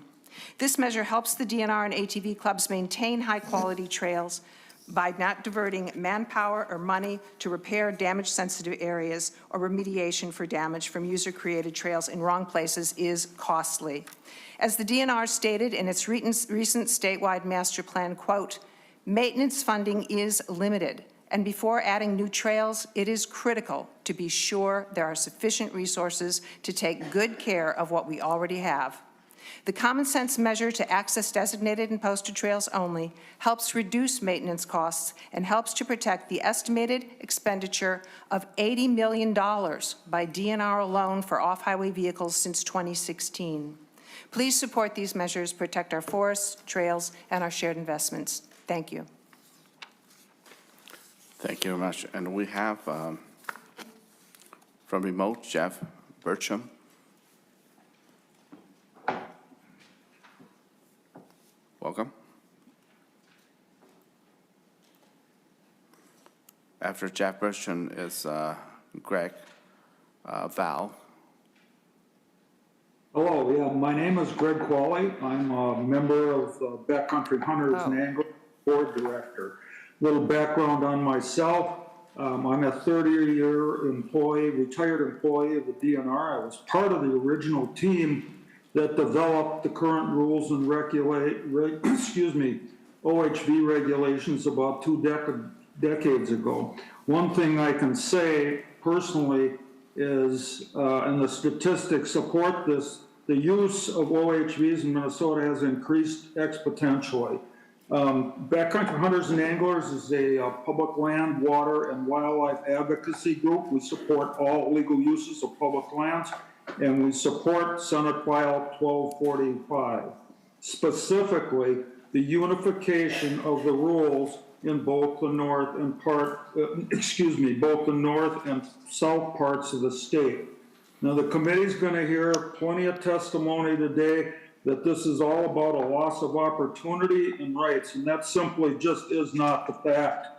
This measure helps the DNR and ATV clubs maintain high-quality trails by not diverting manpower or money to repair damage-sensitive areas or remediation for damage from user-created trails in wrong places is costly. As the DNR stated in its recent statewide master plan, quote, "Maintenance funding is limited, and before adding new trails, it is critical to be sure there are sufficient resources to take good care of what we already have." The common sense measure to access designated and posted trails only helps reduce maintenance costs and helps to protect the estimated expenditure of $80 million by DNR alone for off-highway vehicles since 2016. Please support these measures, protect our forests, trails, and our shared investments. Thank you. Thank you very much. And we have from remote, Jeff Burcham. Welcome. After Jeff Burcham is Greg Val. Hello, yeah, my name is Greg Qualley. I'm a member of the Backcountry Hunters and Anglers Board Director. Little background on myself. I'm a 30-year employee, retired employee of the DNR. I was part of the original team that developed the current rules and OHV regulations about 2 decades ago. One thing I can say personally is, and the statistics support this, the use of OHVs in Minnesota has increased exponentially. Backcountry Hunters and Anglers is a public land, water, and wildlife advocacy group. We support all legal uses of public lands, and we support Senate File 1245, specifically the unification of the rules in both the north and both the north and south parts of the state. Now, the committee's going to hear plenty of testimony today that this is all about a loss of opportunity and rights, and that simply just is not the fact.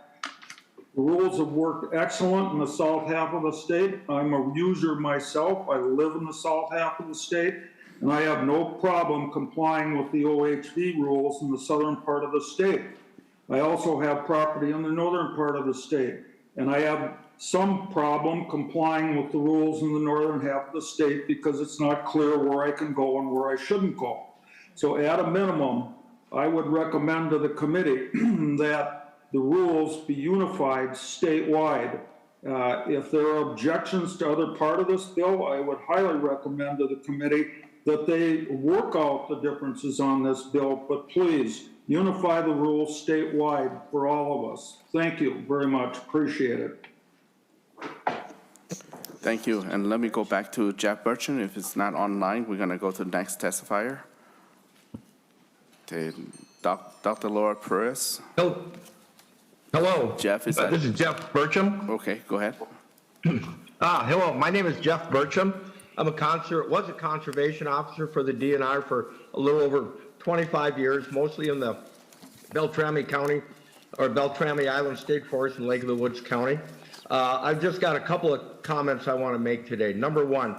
The rules have worked excellent in the south half of the state. I'm a user myself. I live in the south half of the state, and I have no problem complying with the OHV rules in the southern part of the state. I also have property in the northern part of the state, and I have some problem complying with the rules in the northern half of the state because it's not clear where I can go and where I shouldn't go. So at a minimum, I would recommend to the committee that the rules be unified statewide. If there are objections to other part of this bill, I would highly recommend to the committee that they work out the differences on this bill, but please unify the rules statewide for all of us. Thank you very much. Appreciate it. Thank you. And let me go back to Jeff Burcham. If it's not online, we're going to go to the next testifier. Okay, Dr. Laura Perez. Hello. Jeff, this is Jeff Burcham. Okay, go ahead. Hello, my name is Jeff Burcham. I'm was a conservation officer for the DNR for a little over 25 years, mostly in the Beltrami County or Beltrami Island State Forest in Lake of the Woods County. I've just got a couple of comments I want to make today. Number one,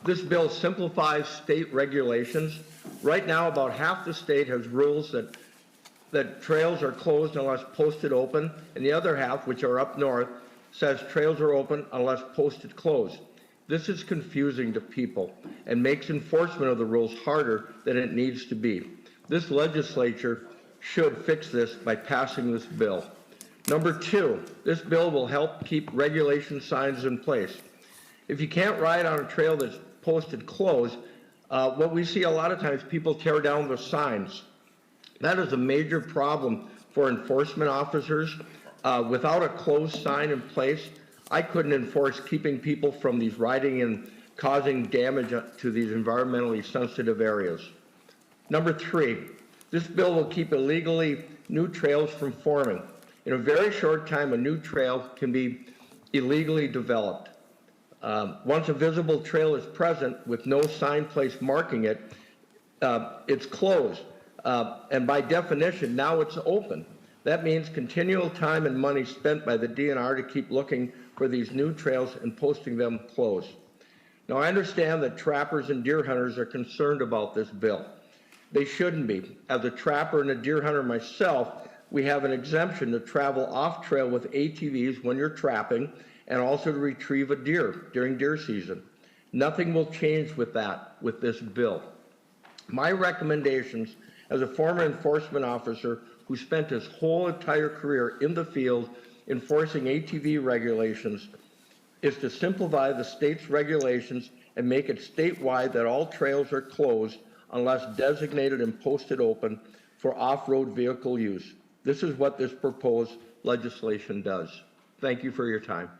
this bill simplifies state regulations. Right now, about half the state has rules that trails are closed unless posted open, and the other half, which are up north, says trails are open unless posted closed. This is confusing to people and makes enforcement of the rules harder than it needs to be. This legislature should fix this by passing this bill. Number two, this bill will help keep regulation signs in place. If you can't ride on a trail that's posted closed, What we see a lot of times, people tear down the signs. That is a major problem for enforcement officers. Without a closed sign in place, I couldn't enforce keeping people from these riding and causing damage to these environmentally sensitive areas. Number 3, this bill will keep illegally new trails from forming. In a very short time, a new trail can be illegally developed. Once a visible trail is present with no sign placed marking it, it's closed. And by definition, now it's open. That means continual time and money spent by the DNR to keep looking for these new trails and posting them closed. Now, I understand that trappers and deer hunters are concerned about this bill. They shouldn't be. As a trapper and a deer hunter myself, we have an exemption to travel off trail with ATVs when you're trapping and also to retrieve a deer during deer season. Nothing will change with that with this bill. My recommendations as a former enforcement officer who spent his whole entire career in the field enforcing ATV regulations is to simplify the state's regulations and make it statewide that all trails are closed unless designated and posted open for off-road vehicle use. This is what this proposed legislation does. Thank you for your time.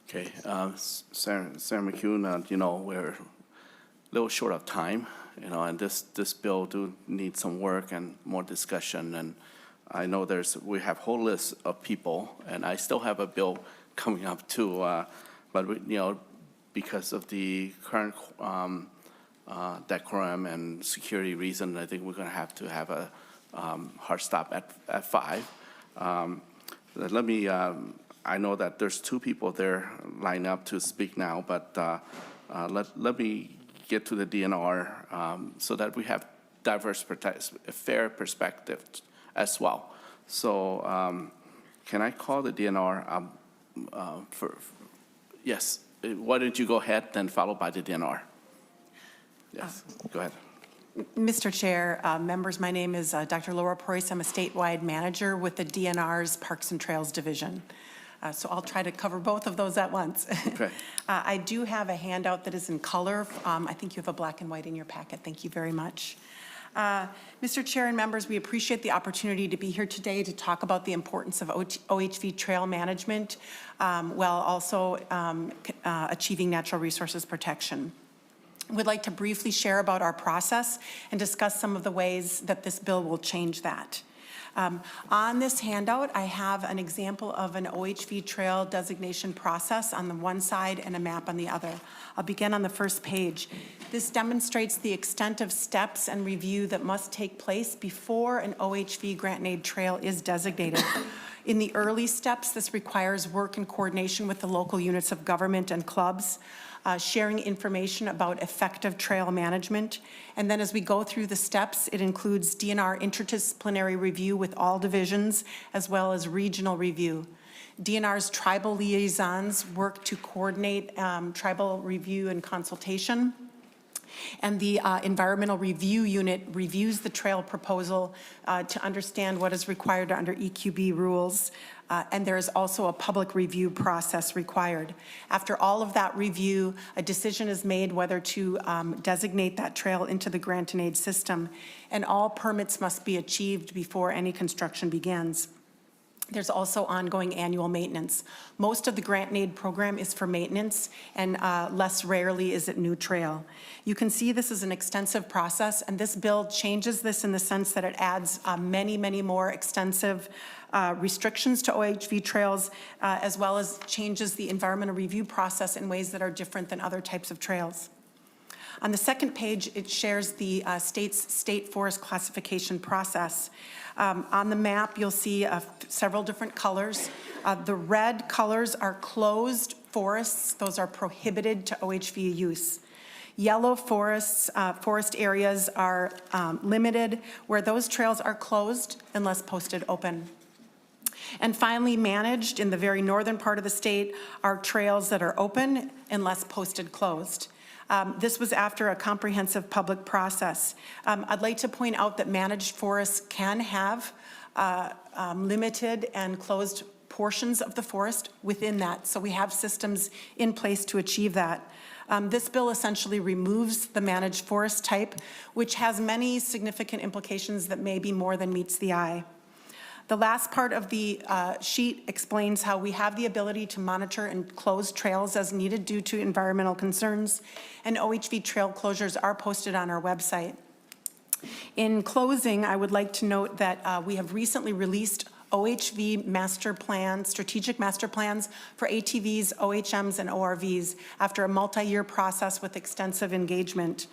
Okay, Sarah McEwen, you know, we're a little short of time, you know, and this bill do need some work and more discussion. And I know we have a whole list of people, and I still have a bill coming up too, but you know, because of the current decorum and security reason, I think we're going to have a hard stop at 5. Let me. I know that there's 2 people there lined up to speak now, but let me get to the DNR so that we have diverse, fair perspective as well. So can I call the DNR? Yes, why don't you go ahead, then followed by the DNR? Yes, go ahead. Mr. Chair, members, my name is Dr. Laura Preuss. I'm a statewide manager with the DNR's Parks and Trails Division. So I'll try to cover both of those at once. Okay. I do have a handout that is in color. I think you have a black and white in your packet. Thank you very much. Mr. Chair and members, we appreciate the opportunity to be here today to talk about the importance of OHV trail management while also achieving natural resources protection. We'd like to briefly share about our process and discuss some of the ways that this bill will change that. On this handout, I have an example of an OHV trail designation process on the one side and a map on the other. I'll begin on the first page. This demonstrates the extent of steps and review that must take place before an OHV grant and aid trail is designated. In the early steps, this requires work in coordination with the local units of government and clubs, sharing information about effective trail management. And then as we go through the steps, it includes DNR interdisciplinary review with all divisions, as well as regional review. DNR's tribal liaisons work to coordinate tribal review and consultation. And the environmental review unit reviews the trail proposal to understand what is required under EQB rules. And there is also a public review process required. After all of that review, a decision is made whether to designate that trail into the grant and aid system. And all permits must be achieved before any construction begins. There's also ongoing annual maintenance. Most of the grant and aid program is for maintenance, and less rarely is it new trail. You can see this is an extensive process, and this bill changes this in the sense that it adds many, many more extensive restrictions to OHV trails, as well as changes the environmental review process in ways that are different than other types of trails. On the second page, it shares the state's state forest classification process. On the map, you'll see several different colors. The red colors are closed forests. Those are prohibited to OHV use. Yellow forests, forest areas are limited, where those trails are closed unless posted open. And finally, managed in the very northern part of the state are trails that are open unless posted closed. This was after a comprehensive public process. I'd like to point out that managed forests can have limited and closed portions of the forest within that. So we have systems in place to achieve that. This bill essentially removes the managed forest type, which has many significant implications that may be more than meets the eye. The last part of the sheet explains how we have the ability to monitor and close trails as needed due to environmental concerns, and OHV trail closures are posted on our website. In closing, I would like to note that we have recently released OHV master plans, strategic master plans for ATVs, OHMs, and ORVs after a multi-year process with extensive engagement.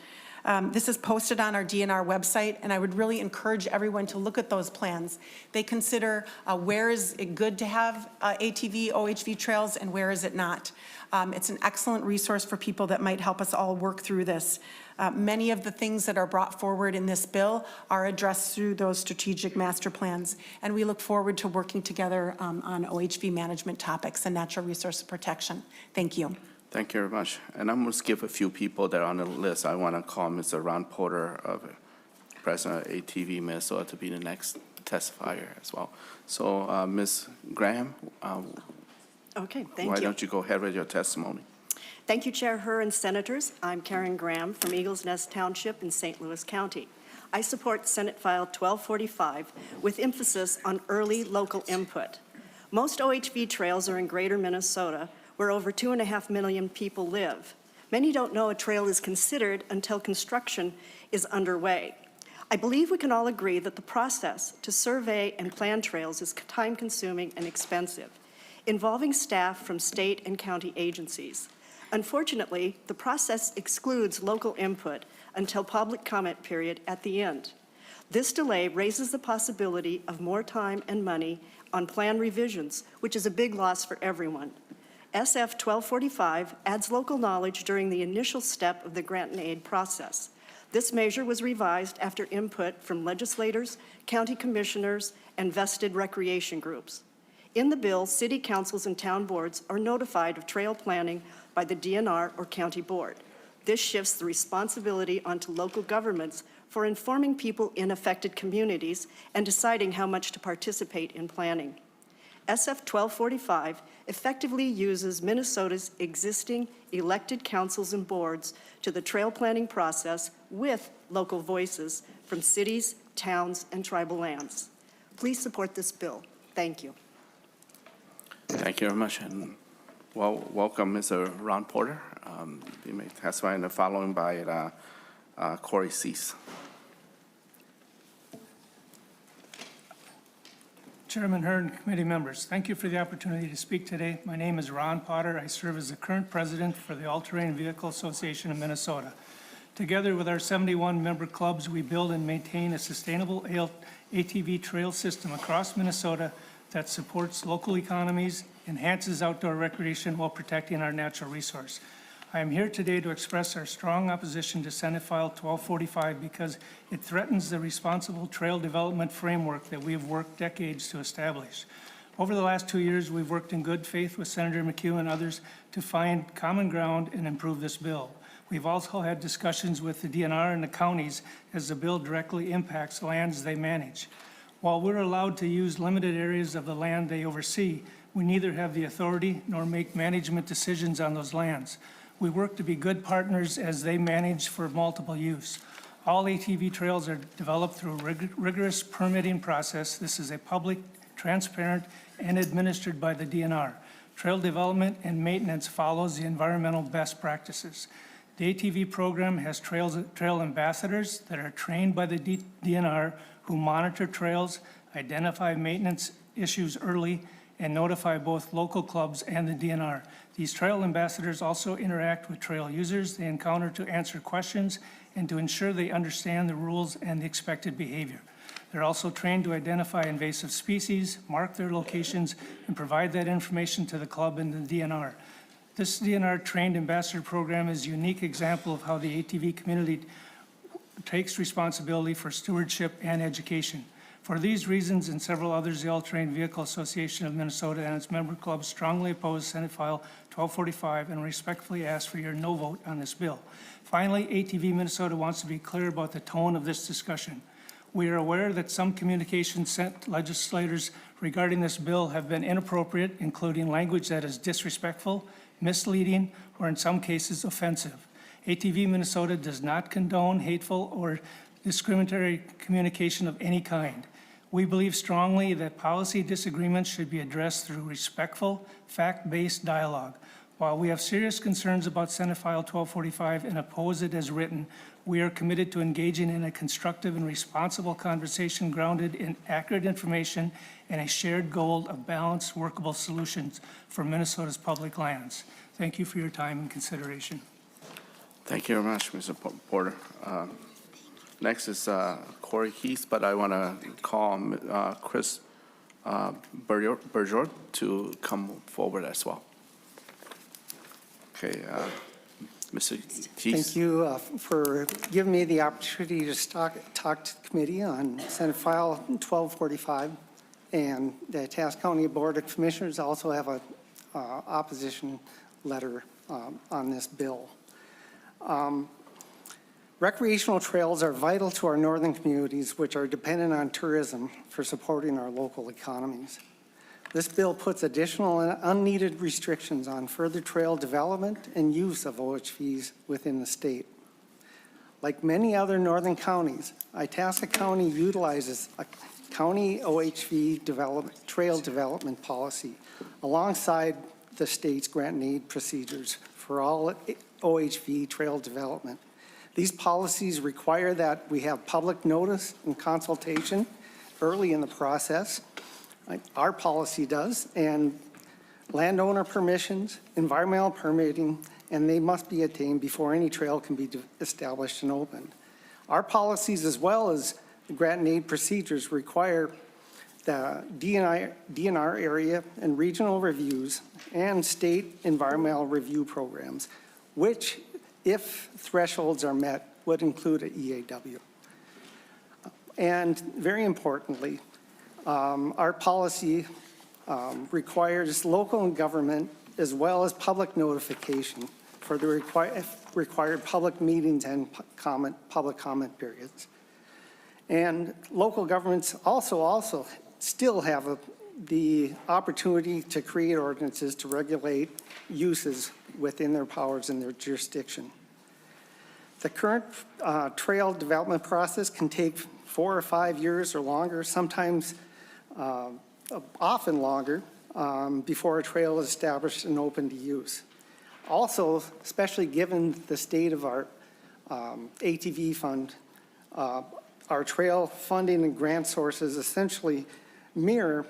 This is posted on our DNR website, and I would really encourage everyone to look at those plans. They consider where is it good to have ATV, OHV trails, and where is it not. It's an excellent resource for people that might help us all work through this. Many of the things that are brought forward in this bill are addressed through those strategic master plans, and we look forward to working together on OHV management topics and natural resource protection. Thank you. Thank you very much. And I'm going to skip a few people that are on the list. I want to call Mr. Ron Porter, President of ATV Minnesota, to be the next testifier as well. So, Ms. Graham, Okay, thank you. why don't you go ahead with your testimony? Thank you, Chair Herr and Senators. I'm Karen Graham from Eagles Nest Township in St. Louis County. I support Senate File 1245 with emphasis on early local input. Most OHV trails are in greater Minnesota, where over 2.5 million people live. Many don't know a trail is considered until construction is underway. I believe we can all agree that the process to survey and plan trails is time-consuming and expensive, involving staff from state and county agencies. Unfortunately, the process excludes local input until public comment period at the end. This delay raises the possibility of more time and money on plan revisions, which is a big loss for everyone. SF 1245 adds local knowledge during the initial step of the grant and aid process. This measure was revised after input from legislators, county commissioners, and vested recreation groups. In the bill, city councils and town boards are notified of trail planning by the DNR or county board. This shifts the responsibility onto local governments for informing people in affected communities and deciding how much to participate in planning. SF 1245 effectively uses Minnesota's existing elected councils and boards to the trail planning process with local voices from cities, towns, and tribal lands. Please support this bill. Thank you. Thank you very much. And welcome, Mr. Ron Porter. You may testify in the following by Corey Cease. Chairman Herr and committee members, thank you for the opportunity to speak today. My name is Ron Potter. I serve as the current president for the All-Terrain Vehicle Association of Minnesota. Together with our 71 member clubs, we build and maintain a sustainable ATV trail system across Minnesota that supports local economies, enhances outdoor recreation while protecting our natural resource. I am here today to express our strong opposition to Senate File 1245 because it threatens the responsible trail development framework that we have worked decades to establish. Over the last 2 years, we've worked in good faith with Senator McEwen and others to find common ground and improve this bill. We've also had discussions with the DNR and the counties as the bill directly impacts lands they manage. While we're allowed to use limited areas of the land they oversee, we neither have the authority nor make management decisions on those lands. We work to be good partners as they manage for multiple use. All ATV trails are developed through a rigorous permitting process. This is a public, transparent, and administered by the DNR. Trail development and maintenance follows the environmental best practices. The ATV program has trail ambassadors that are trained by the DNR who monitor trails, identify maintenance issues early, and notify both local clubs and the DNR. These trail ambassadors also interact with trail users they encounter to answer questions and to ensure they understand the rules and the expected behavior. They're also trained to identify invasive species, mark their locations, and provide that information to the club and the DNR. This DNR trained ambassador program is a unique example of how the ATV community takes responsibility for stewardship and education. For these reasons and several others, the All-Terrain Vehicle Association of Minnesota and its member clubs strongly oppose Senate File 1245 and respectfully ask for your no vote on this bill. Finally, ATV Minnesota wants to be clear about the tone of this discussion. We are aware that some communications sent legislators regarding this bill have been inappropriate, including language that is disrespectful, misleading, or in some cases offensive. ATV Minnesota does not condone hateful or discriminatory communication of any kind. We believe strongly that policy disagreements should be addressed through respectful, fact-based dialogue. While we have serious concerns about Senate File 1245 and oppose it as written, we are committed to engaging in a constructive and responsible conversation grounded in accurate information and a shared goal of balanced, workable solutions for Minnesota's public lands. Thank you for your time and consideration. Thank you very much, Mr. Porter. Next is Corey Keith, but I want to call Chris Bergeron to come forward as well. Okay, Mr. Keith. Thank you for giving me the opportunity to talk to the committee on Senate File 1245. And the Taos County Board of Commissioners also have a opposition letter on this bill. Recreational trails are vital to our northern communities, which are dependent on tourism for supporting our local economies. This bill puts additional and unneeded restrictions on further trail development and use of OHVs within the state. Like many other northern counties, Itasca County utilizes a county OHV trail development policy alongside the state's grant and aid procedures for all OHV trail development. These policies require that we have public notice and consultation early in the process. Our policy does, and landowner permissions, environmental permitting, and they must be attained before any trail can be established and opened. Our policies, as well as the grant and aid procedures, require the DNR area and regional reviews and state environmental review programs, which, if thresholds are met, would include an EAW. And very importantly, our policy requires local government as well as public notification for the required public meetings and public comment periods. And local governments also still have the opportunity to create ordinances to regulate uses within their powers and their jurisdiction. The current trail development process can take 4 or 5 years or longer, sometimes often longer, before a trail is established and open to use. Also, especially given the state of our ATV fund, our trail funding and grant sources essentially mirror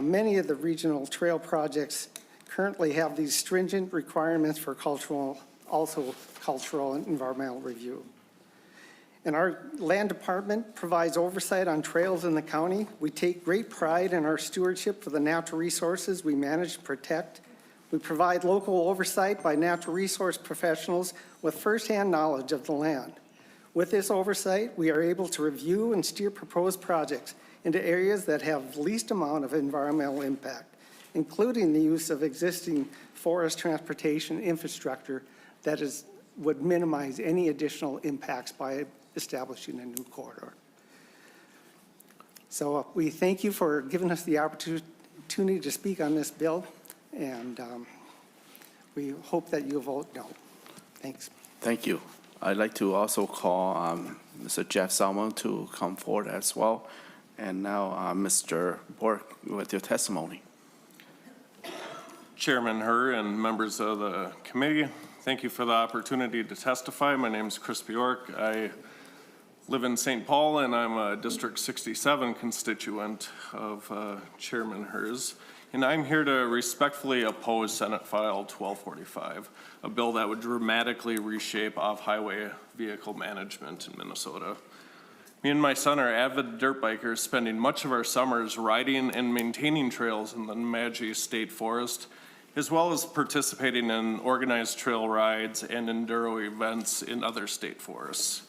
many of the regional trail projects currently have these stringent requirements for cultural and environmental review. And our land department provides oversight on trails in the county. We take great pride in our stewardship for the natural resources we manage to protect. We provide local oversight by natural resource professionals with firsthand knowledge of the land. With this oversight, we are able to review and steer proposed projects into areas that have least amount of environmental impact, including the use of existing forest transportation infrastructure that would minimize any additional impacts by establishing a new corridor. So we thank you for giving us the opportunity to speak on this bill, and we hope that you vote no. Thanks. Thank you. I'd like to also call Mr. Jeff Salmon to come forward as well. And now Mr. Bork with your testimony. Chairman Herr and members of the committee, thank you for the opportunity to testify. My name is Chris Bjork. I live in St. Paul, and I'm a District 67 constituent of Chairman Herr's. And I'm here to respectfully oppose Senate File 1245, a bill that would dramatically reshape off-highway vehicle management in Minnesota. Me and my son are avid dirt bikers, spending much of our summers riding and maintaining trails in the Nemadji State Forest, as well as participating in organized trail rides and enduro events in other state forests.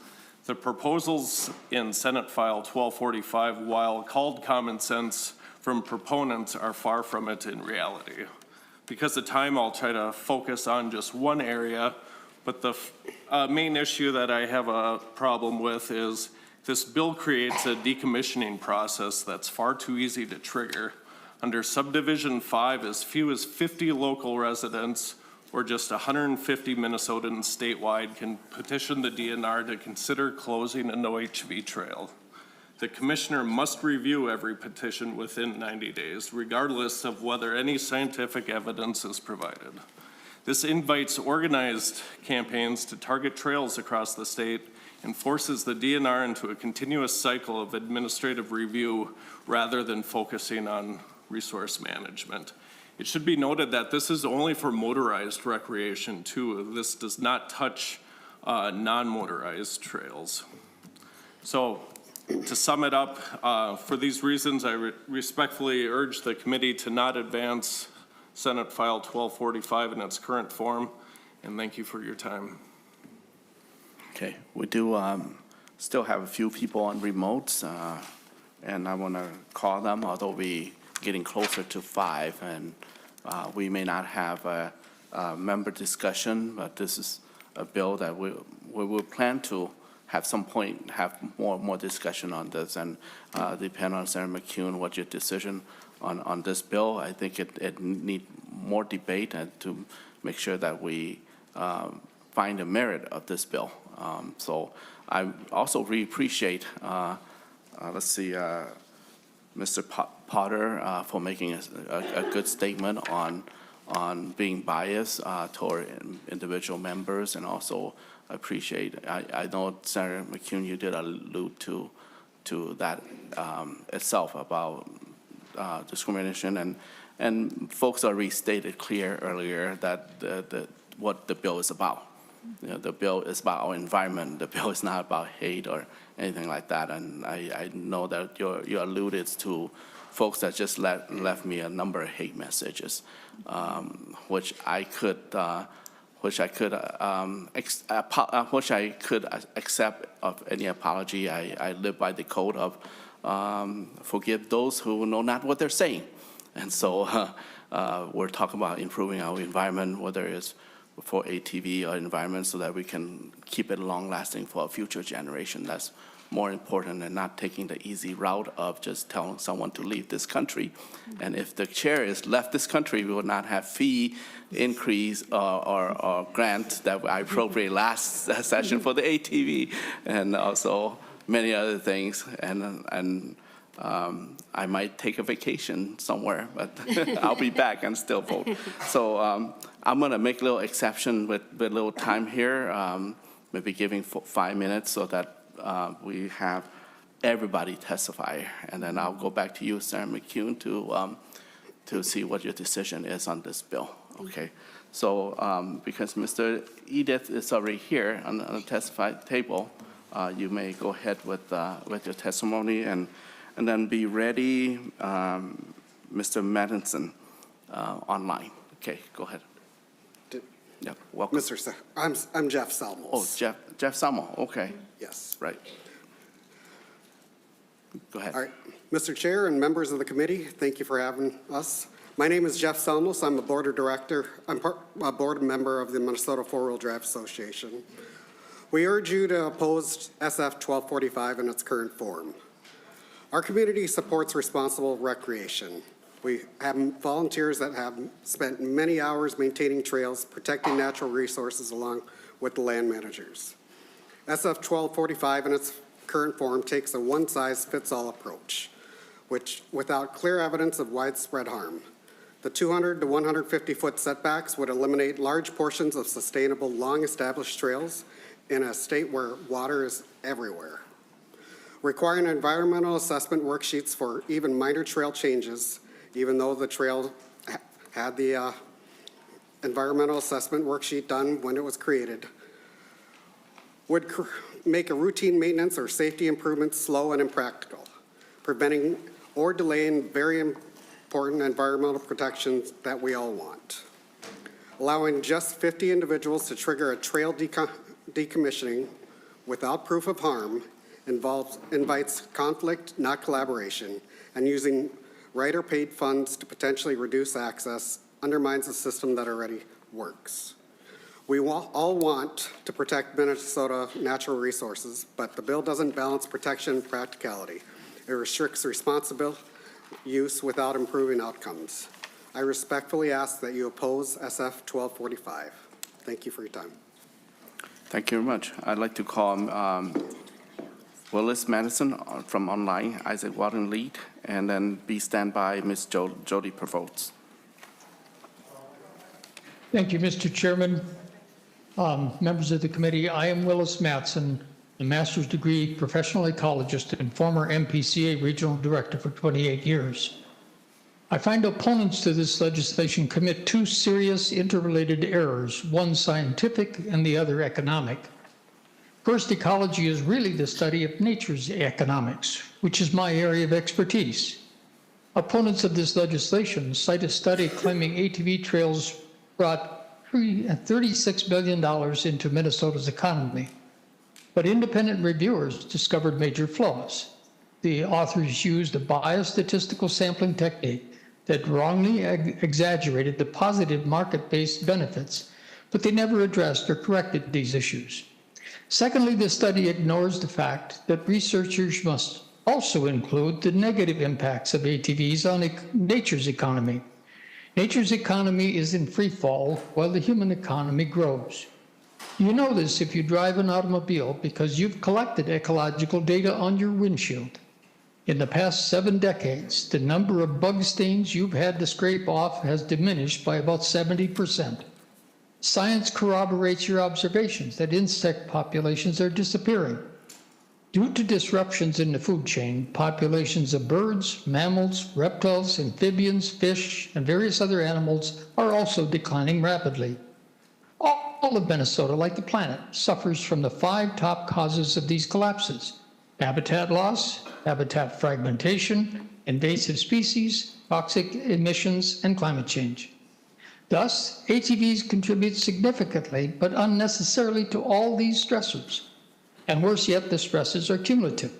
The proposals in Senate File 1245, while called common sense from proponents, are far from it in reality. Because of time, I'll try to focus on just one area, but the main issue that I have a problem with is This bill creates a decommissioning process that's far too easy to trigger. Under subdivision 5, as few as 50 local residents or just 150 Minnesotans statewide can petition the DNR to consider closing an OHV trail. The commissioner must review every petition within 90 days, regardless of whether any scientific evidence is provided. This invites organized campaigns to target trails across the state and forces the DNR into a continuous cycle of administrative review rather than focusing on resource management. It should be noted that this is only for motorized recreation too. This does not touch non-motorized trails. So to sum it up, for these reasons, I respectfully urge the committee to not advance Senate File 1245 in its current form, and thank you for your time. Okay, we do still have a few people on remotes, and I want to call them, although we getting closer to 5, and we may not have a member discussion, but this is a bill that we will plan to have some point, have more discussion on this, and depend on Senator McEwen, what's your decision on this bill. I think it need more debate and to make sure that we find the merit of this bill. So I also really appreciate, let's see, Mr. Potter for making a good statement on being biased toward individual members, and also appreciate, I know Senator McEwen, you did allude to that itself about discrimination, and folks already stated clear earlier that what the bill is about. You know, the bill is about our environment. The bill is not about hate or anything like that. And I know that you alluded to folks that just left me a number of hate messages, which I could accept of any apology. I live by the code of forgive those who know not what they're saying. And so we're talking about improving our environment, whether it's for ATV or environment, so that we can keep it long-lasting for a future generation. That's more important than not taking the easy route of just telling someone to leave this country. And if the chair is left this country, we will not have fee increase or grant that I appropriated last session for the ATV, and also many other things. And I might take a vacation somewhere, but I'll be back and still vote. So I'm going to make a little exception with a little time here, maybe giving 5 minutes so that we have everybody testify. And then I'll go back to you, Senator McEwen, to see what your decision is on this bill. Okay. So because Mr. Edith is already here on the testified table, you may go ahead with your testimony, and then be ready, Mr. Madison, online. Okay, go ahead. Yeah, welcome. I'm Jeff Salmos. Oh, Jeff Salmos, okay. Yes. Right. Go ahead. All right. Mr. Chair and members of the committee, thank you for having us. My name is Jeff Salmos. I'm a board director. I'm a board member of the Minnesota Four-Wheel Drive Association. We urge you to oppose SF 1245 in its current form. Our community supports responsible recreation. We have volunteers that have spent many hours maintaining trails, protecting natural resources along with the land managers. SF 1245 in its current form takes a one-size-fits-all approach, which without clear evidence of widespread harm. The 200 to 150-foot setbacks would eliminate large portions of sustainable, long-established trails in a state where water is everywhere. Requiring environmental assessment worksheets for even minor trail changes, even though the trail had the environmental assessment worksheet done when it was created, would make a routine maintenance or safety improvement slow and impractical, preventing or delaying very important environmental protections that we all want. Allowing just 50 individuals to trigger a trail decommissioning without proof of harm invites conflict, not collaboration, and using writer-paid funds to potentially reduce access undermines a system that already works. We all want to protect Minnesota natural resources, but the bill doesn't balance protection and practicality. It restricts responsible use without improving outcomes. I respectfully ask that you oppose SF 1245. Thank you for your time. Thank you very much. I'd like to call Willis Madison from online, Isaac Walton lead, and then be stand by Ms. Jody Provokes. Thank you, Mr. Chairman. Members of the committee, I am Willis Matson, a master's degree professional ecologist and former MPCA regional director for 28 years. I find opponents to this legislation commit two serious interrelated errors, one scientific and the other economic. First, ecology is really the study of nature's economics, which is my area of expertise. Opponents of this legislation cite a study claiming ATV trails brought $36 billion into Minnesota's economy. But independent reviewers discovered major flaws. The authors used a biased statistical sampling technique that wrongly exaggerated the positive market-based benefits, but they never addressed or corrected these issues. Secondly, the study ignores the fact that researchers must also include the negative impacts of ATVs on nature's economy. Nature's economy is in free fall while the human economy grows. You know this if you drive an automobile because you've collected ecological data on your windshield. In the past 7 decades, the number of bug stains you've had to scrape off has diminished by about 70%. Science corroborates your observations that insect populations are disappearing. Due to disruptions in the food chain, populations of birds, mammals, reptiles, amphibians, fish, and various other animals are also declining rapidly. All of Minnesota, like the planet, suffers from the 5 top causes of these collapses: habitat loss, habitat fragmentation, invasive species, toxic emissions, and climate change. Thus, ATVs contribute significantly but unnecessarily to all these stressors. And worse yet, the stresses are cumulative.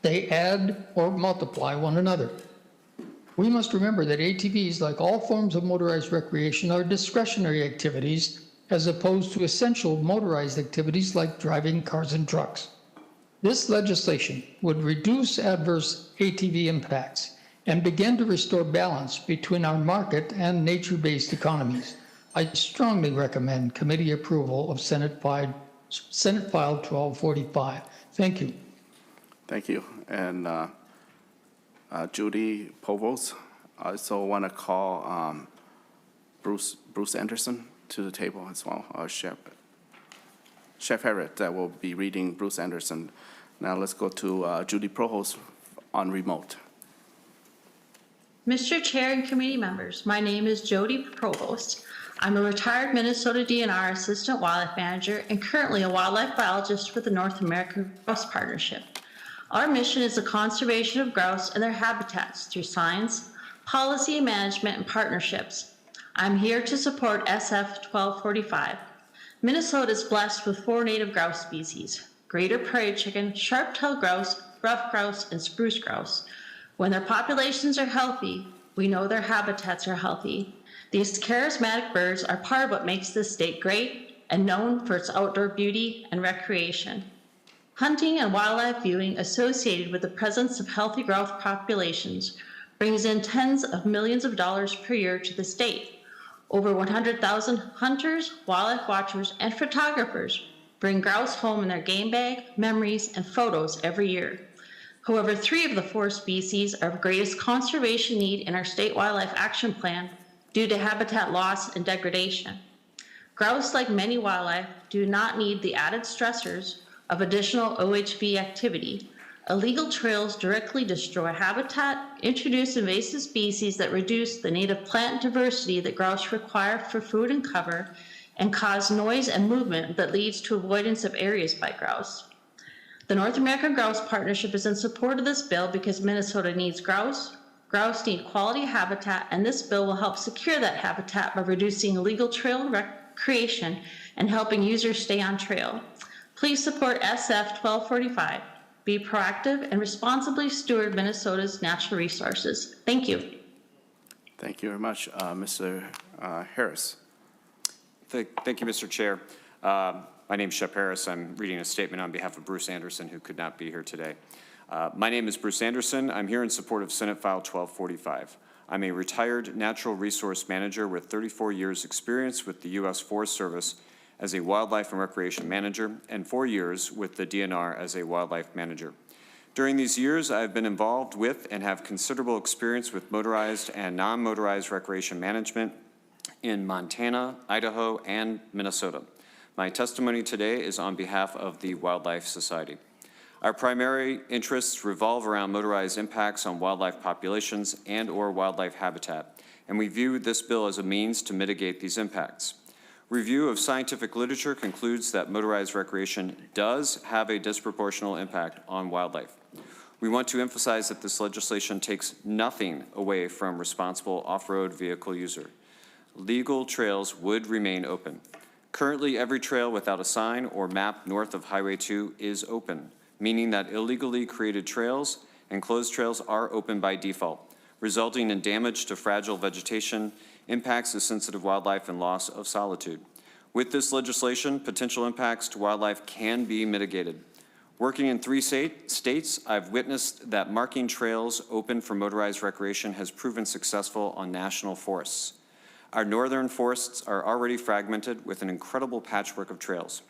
They add or multiply one another. We must remember that ATVs, like all forms of motorized recreation, are discretionary activities as opposed to essential motorized activities like driving cars and trucks. This legislation would reduce adverse ATV impacts and begin to restore balance between our market and nature-based economies. I strongly recommend committee approval of Senate File 1245. Thank you. Thank you. And Judy Povos, I also want to call Bruce Anderson to the table as well, Chef Harriet that will be reading Bruce Anderson. Now let's go to Judy Provost on remote. Mr. Chair and committee members, my name is Jody Provost. I'm a retired Minnesota DNR Assistant Wildlife Manager and currently a wildlife biologist for the North American Grouse Partnership. Our mission is the conservation of grouse and their habitats through science, policy, management, and partnerships. I'm here to support SF 1245. Minnesota is blessed with 4 native grouse species: greater prairie chicken, sharp-tailed grouse, rough grouse, and spruce grouse. When their populations are healthy, we know their habitats are healthy. These charismatic birds are part of what makes this state great and known for its outdoor beauty and recreation. Hunting and wildlife viewing associated with the presence of healthy grouse populations brings in tens of millions of dollars per year to the state. Over 100,000 hunters, wildlife watchers, and photographers bring grouse home in their game bag, memories, and photos every year. However, 3 of the 4 species are of greatest conservation need in our state wildlife action plan due to habitat loss and degradation. Grouse, like many wildlife, do not need the added stressors of additional OHV activity. Illegal trails directly destroy habitat, introduce invasive species that reduce the native plant diversity that grouse require for food and cover, and cause noise and movement that leads to avoidance of areas by grouse. The North American Grouse Partnership is in support of this bill because Minnesota needs grouse. Grouse need quality habitat, and this bill will help secure that habitat by reducing illegal trail recreation and helping users stay on trail. Please support SF 1245. Be proactive and responsibly steward Minnesota's natural resources. Thank you. Thank you very much. Mr. Harris. Thank you, Mr. Chair. My name is Shep Harris. I'm reading a statement on behalf of Bruce Anderson, who could not be here today. My name is Bruce Anderson. I'm here in support of Senate File 1245. I'm a retired natural resource manager with 34 years experience with the U.S. Forest Service as a wildlife and recreation manager and 4 years with the DNR as a wildlife manager. During these years, I've been involved with and have considerable experience with motorized and non-motorized recreation management in Montana, Idaho, and Minnesota. My testimony today is on behalf of the Wildlife Society. Our primary interests revolve around motorized impacts on wildlife populations and/or wildlife habitat, and we view this bill as a means to mitigate these impacts. Review of scientific literature concludes that motorized recreation does have a disproportional impact on wildlife. We want to emphasize that this legislation takes nothing away from responsible off-road vehicle user. Legal trails would remain open. Currently, every trail without a sign or map north of Highway 2 is open, meaning that illegally created trails and closed trails are open by default, resulting in damage to fragile vegetation, impacts to sensitive wildlife, and loss of solitude. With this legislation, potential impacts to wildlife can be mitigated. Working in 3 states, I've witnessed that marking trails open for motorized recreation has proven successful on national forests. Our northern forests are already fragmented with an incredible patchwork of trails.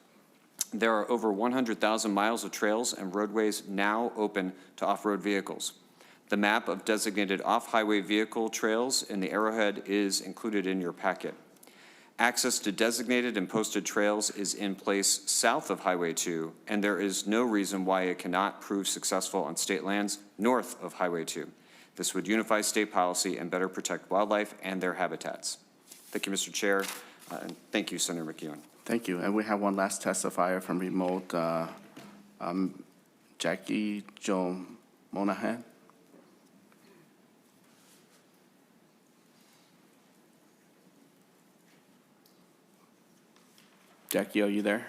There are over 100,000 miles of trails and roadways now open to off-road vehicles. The map of designated off-highway vehicle trails in the Arrowhead is included in your packet. Access to designated and posted trails is in place south of Highway 2, and there is no reason why it cannot prove successful on state lands north of Highway 2. This would unify state policy and better protect wildlife and their habitats. Thank you, Mr. Chair, and thank you, Senator McEwen. Thank you. And we have one last testifier from remote, Jackie Jo Monahan. Jackie, are you there?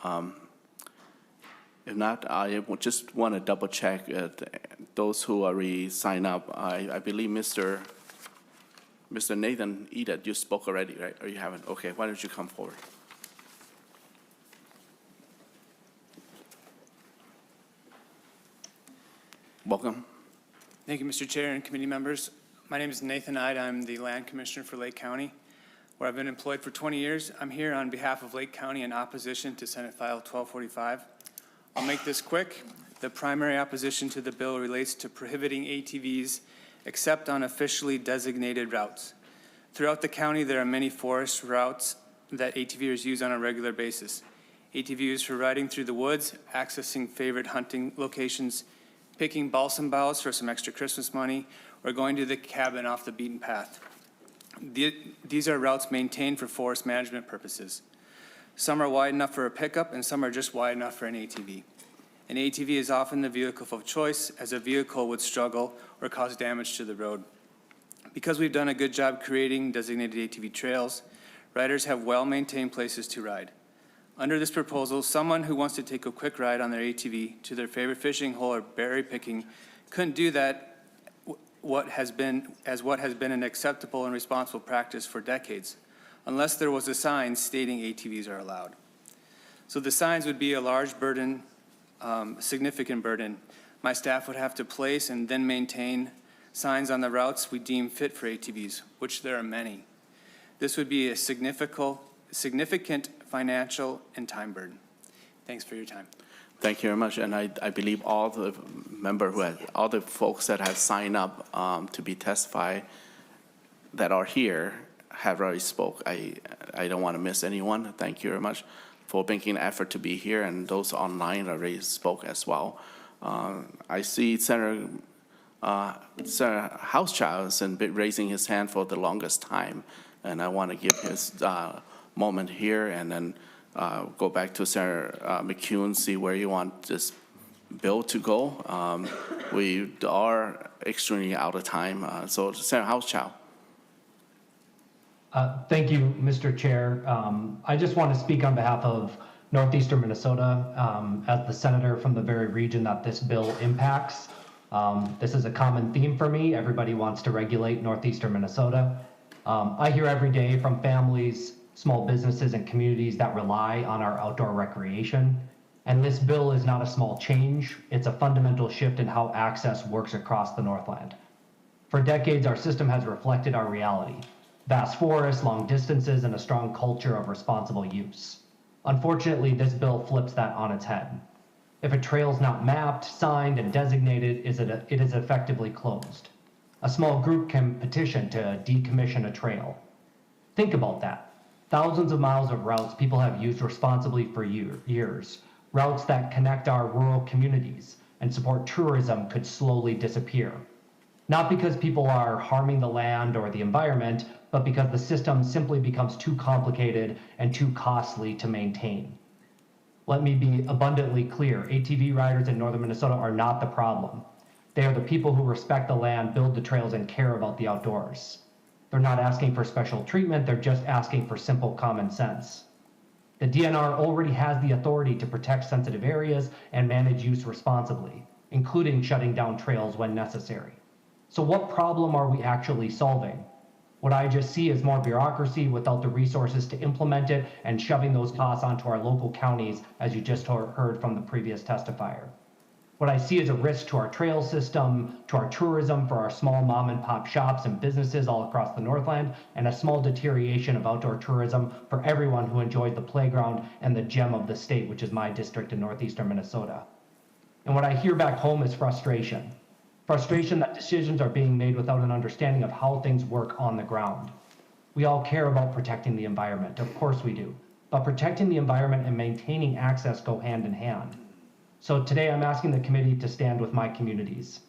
If not, I just want to double check those who already signed up. I believe Mr. Nathan Edith, you spoke already, right? Or you haven't? Okay, why don't you come forward? Welcome. Thank you, Mr. Chair and committee members. My name is Nathan Ide. I'm the Land Commissioner for Lake County, where I've been employed for 20 years. I'm here on behalf of Lake County in opposition to Senate File 1245. I'll make this quick. The primary opposition to the bill relates to prohibiting ATVs except on officially designated routes. Throughout the county, there are many forest routes that ATVers use on a regular basis. ATVs for riding through the woods, accessing favorite hunting locations, picking balsam boughs for some extra Christmas money, or going to the cabin off the beaten path. These are routes maintained for forest management purposes. Some are wide enough for a pickup, and some are just wide enough for an ATV. An ATV is often the vehicle of choice, as a vehicle would struggle or cause damage to the road. Because we've done a good job creating designated ATV trails, riders have well-maintained places to ride. Under this proposal, someone who wants to take a quick ride on their ATV to their favorite fishing hole or berry picking couldn't do that what has been an acceptable and responsible practice for decades, unless there was a sign stating ATVs are allowed. So the signs would be a large burden, significant burden. My staff would have to place and then maintain signs on the routes we deem fit for ATVs, which there are many. This would be a significant financial and time burden. Thanks for your time. Thank you very much. And I believe all the all the folks that have signed up to be testified that are here have already spoke. I don't want to miss anyone. Thank you very much for making an effort to be here, and those online already spoke as well. I see Senator Hauschild has been raising his hand for the longest time, and I want to give his moment here, and then go back to Senator McEwen, see where you want this bill to go. We are extremely out of time. So Senator Hauschild. Thank you, Mr. Chair. I just want to speak on behalf of Northeastern Minnesota as the senator from the very region that this bill impacts. This is a common theme for me. Everybody wants to regulate Northeastern Minnesota. I hear every day from families small businesses and communities that rely on our outdoor recreation. And this bill is not a small change, it's a fundamental shift in how access works across the Northland. For decades, our system has reflected our reality: vast forests, long distances, and a strong culture of responsible use. Unfortunately, this bill flips that on its head. If a trail is not mapped, signed, and designated, it is effectively closed. A small group can petition to decommission a trail. Think about that. Thousands of miles of routes people have used responsibly for years. Routes that connect our rural communities and support tourism could slowly disappear. Not because people are harming the land or the environment, but because the system simply becomes too complicated and too costly to maintain. Let me be abundantly clear, ATV riders in northern Minnesota are not the problem. They are the people who respect the land, build the trails, and care about the outdoors. They're not asking for special treatment, they're just asking for simple common sense. The DNR already has the authority to protect sensitive areas and manage use responsibly, including shutting down trails when necessary. So what problem are we actually solving? What I just see is more bureaucracy without the resources to implement it and shoving those costs onto our local counties, as you just heard from the previous testifier. What I see is a risk to our trail system, to our tourism for our small mom and pop shops and businesses all across the Northland, and a small deterioration of outdoor tourism for everyone who enjoyed the playground and the gem of the state, which is my district in northeastern Minnesota. And what I hear back home is frustration. Frustration that decisions are being made without an understanding of how things work on the ground. We all care about protecting the environment, of course we do, but protecting the environment and maintaining access go hand in hand. So today I'm asking the committee to stand with my communities.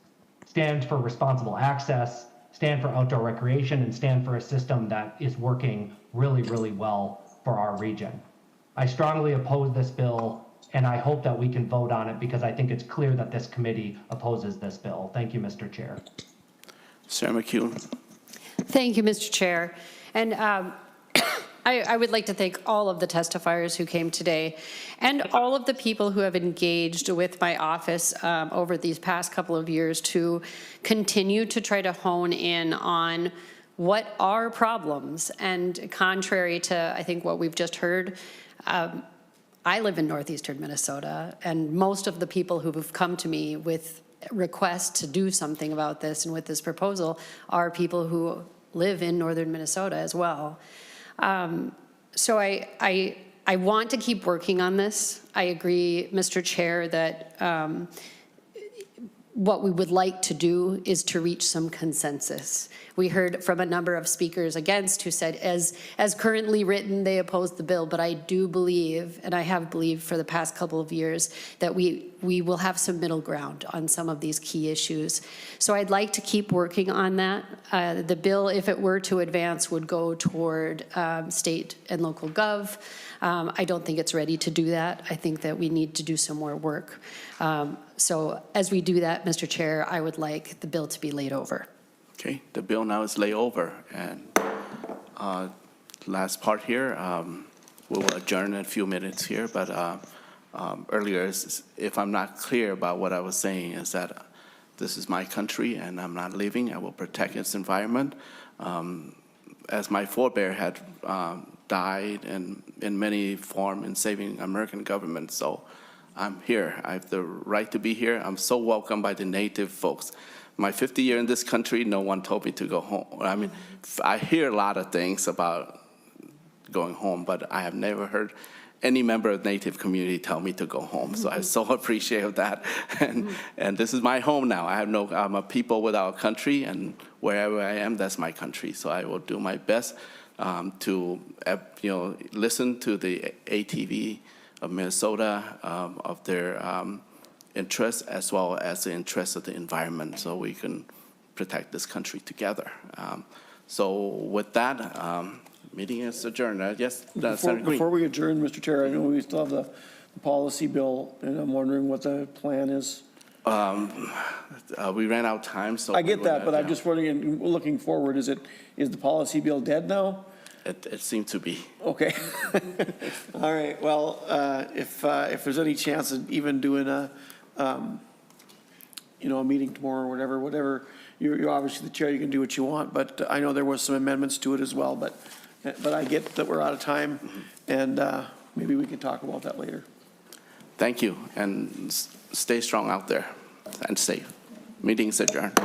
Stand for responsible access, stand for outdoor recreation, and stand for a system that is working really, really well for our region. I strongly oppose this bill, and I hope that we can vote on it because I think it's clear that this committee opposes this bill. Thank you, Mr. Chair. Sarah McEwen. Thank you, Mr. Chair. And I would like to thank all of the testifiers who came today and all of the people who have engaged with my office over these past couple of years to continue to try to hone in on what are problems. And contrary to, I think, what we've just heard, I live in northeastern Minnesota, and most of the people who have come to me with requests to do something about this and with this proposal are people who live in northern Minnesota as well. So I want to keep working on this. I agree, Mr. Chair, that what we would like to do is to reach some consensus. We heard from a number of speakers against who said, as currently written, they oppose the bill, but I do believe, and I have believed for the past couple of years, that we will have some middle ground on some of these key issues. So I'd like to keep working on that. The bill, if it were to advance, would go toward state and local gov. I don't think it's ready to do that. I think that we need to do some more work. So as we do that, Mr. Chair, I would like the bill to be laid over. Okay, the bill now is laid over. And last part here, we will adjourn in a few minutes here, but earlier, if I'm not clear about what I was saying, is that this is my country and I'm not leaving. I will protect its environment. As my forebear had died in many forms in saving American government, so I'm here. I have the right to be here. I'm so welcomed by the native folks. My 50 year in this country, no one told me to go home. I mean, I hear a lot of things about going home, but I have never heard any member of the Native community tell me to go home. So I so appreciate that. And this is my home now. I'm a people without a country, and wherever I am, that's my country. So I will do my best to listen to the ATV of Minnesota, of their interests, as well as the interests of the environment, so we can protect this country together. So with that, meeting is adjourned. Yes, Senator Green. Before we adjourn, Mr. Chair, I know we still have the policy bill, and I'm wondering what the plan is. We ran out of time, so I get that, but I'm just wondering, looking forward, is the policy bill dead now? It seemed to be. Okay. All right. Well, if there's any chance of even doing a meeting tomorrow or whatever, you're obviously the chair. You can do what you want, but I know there was some amendments to it as well. But but I get that we're out of time, and maybe we can talk about that later. Thank you, and stay strong out there and safe. Meeting's adjourned.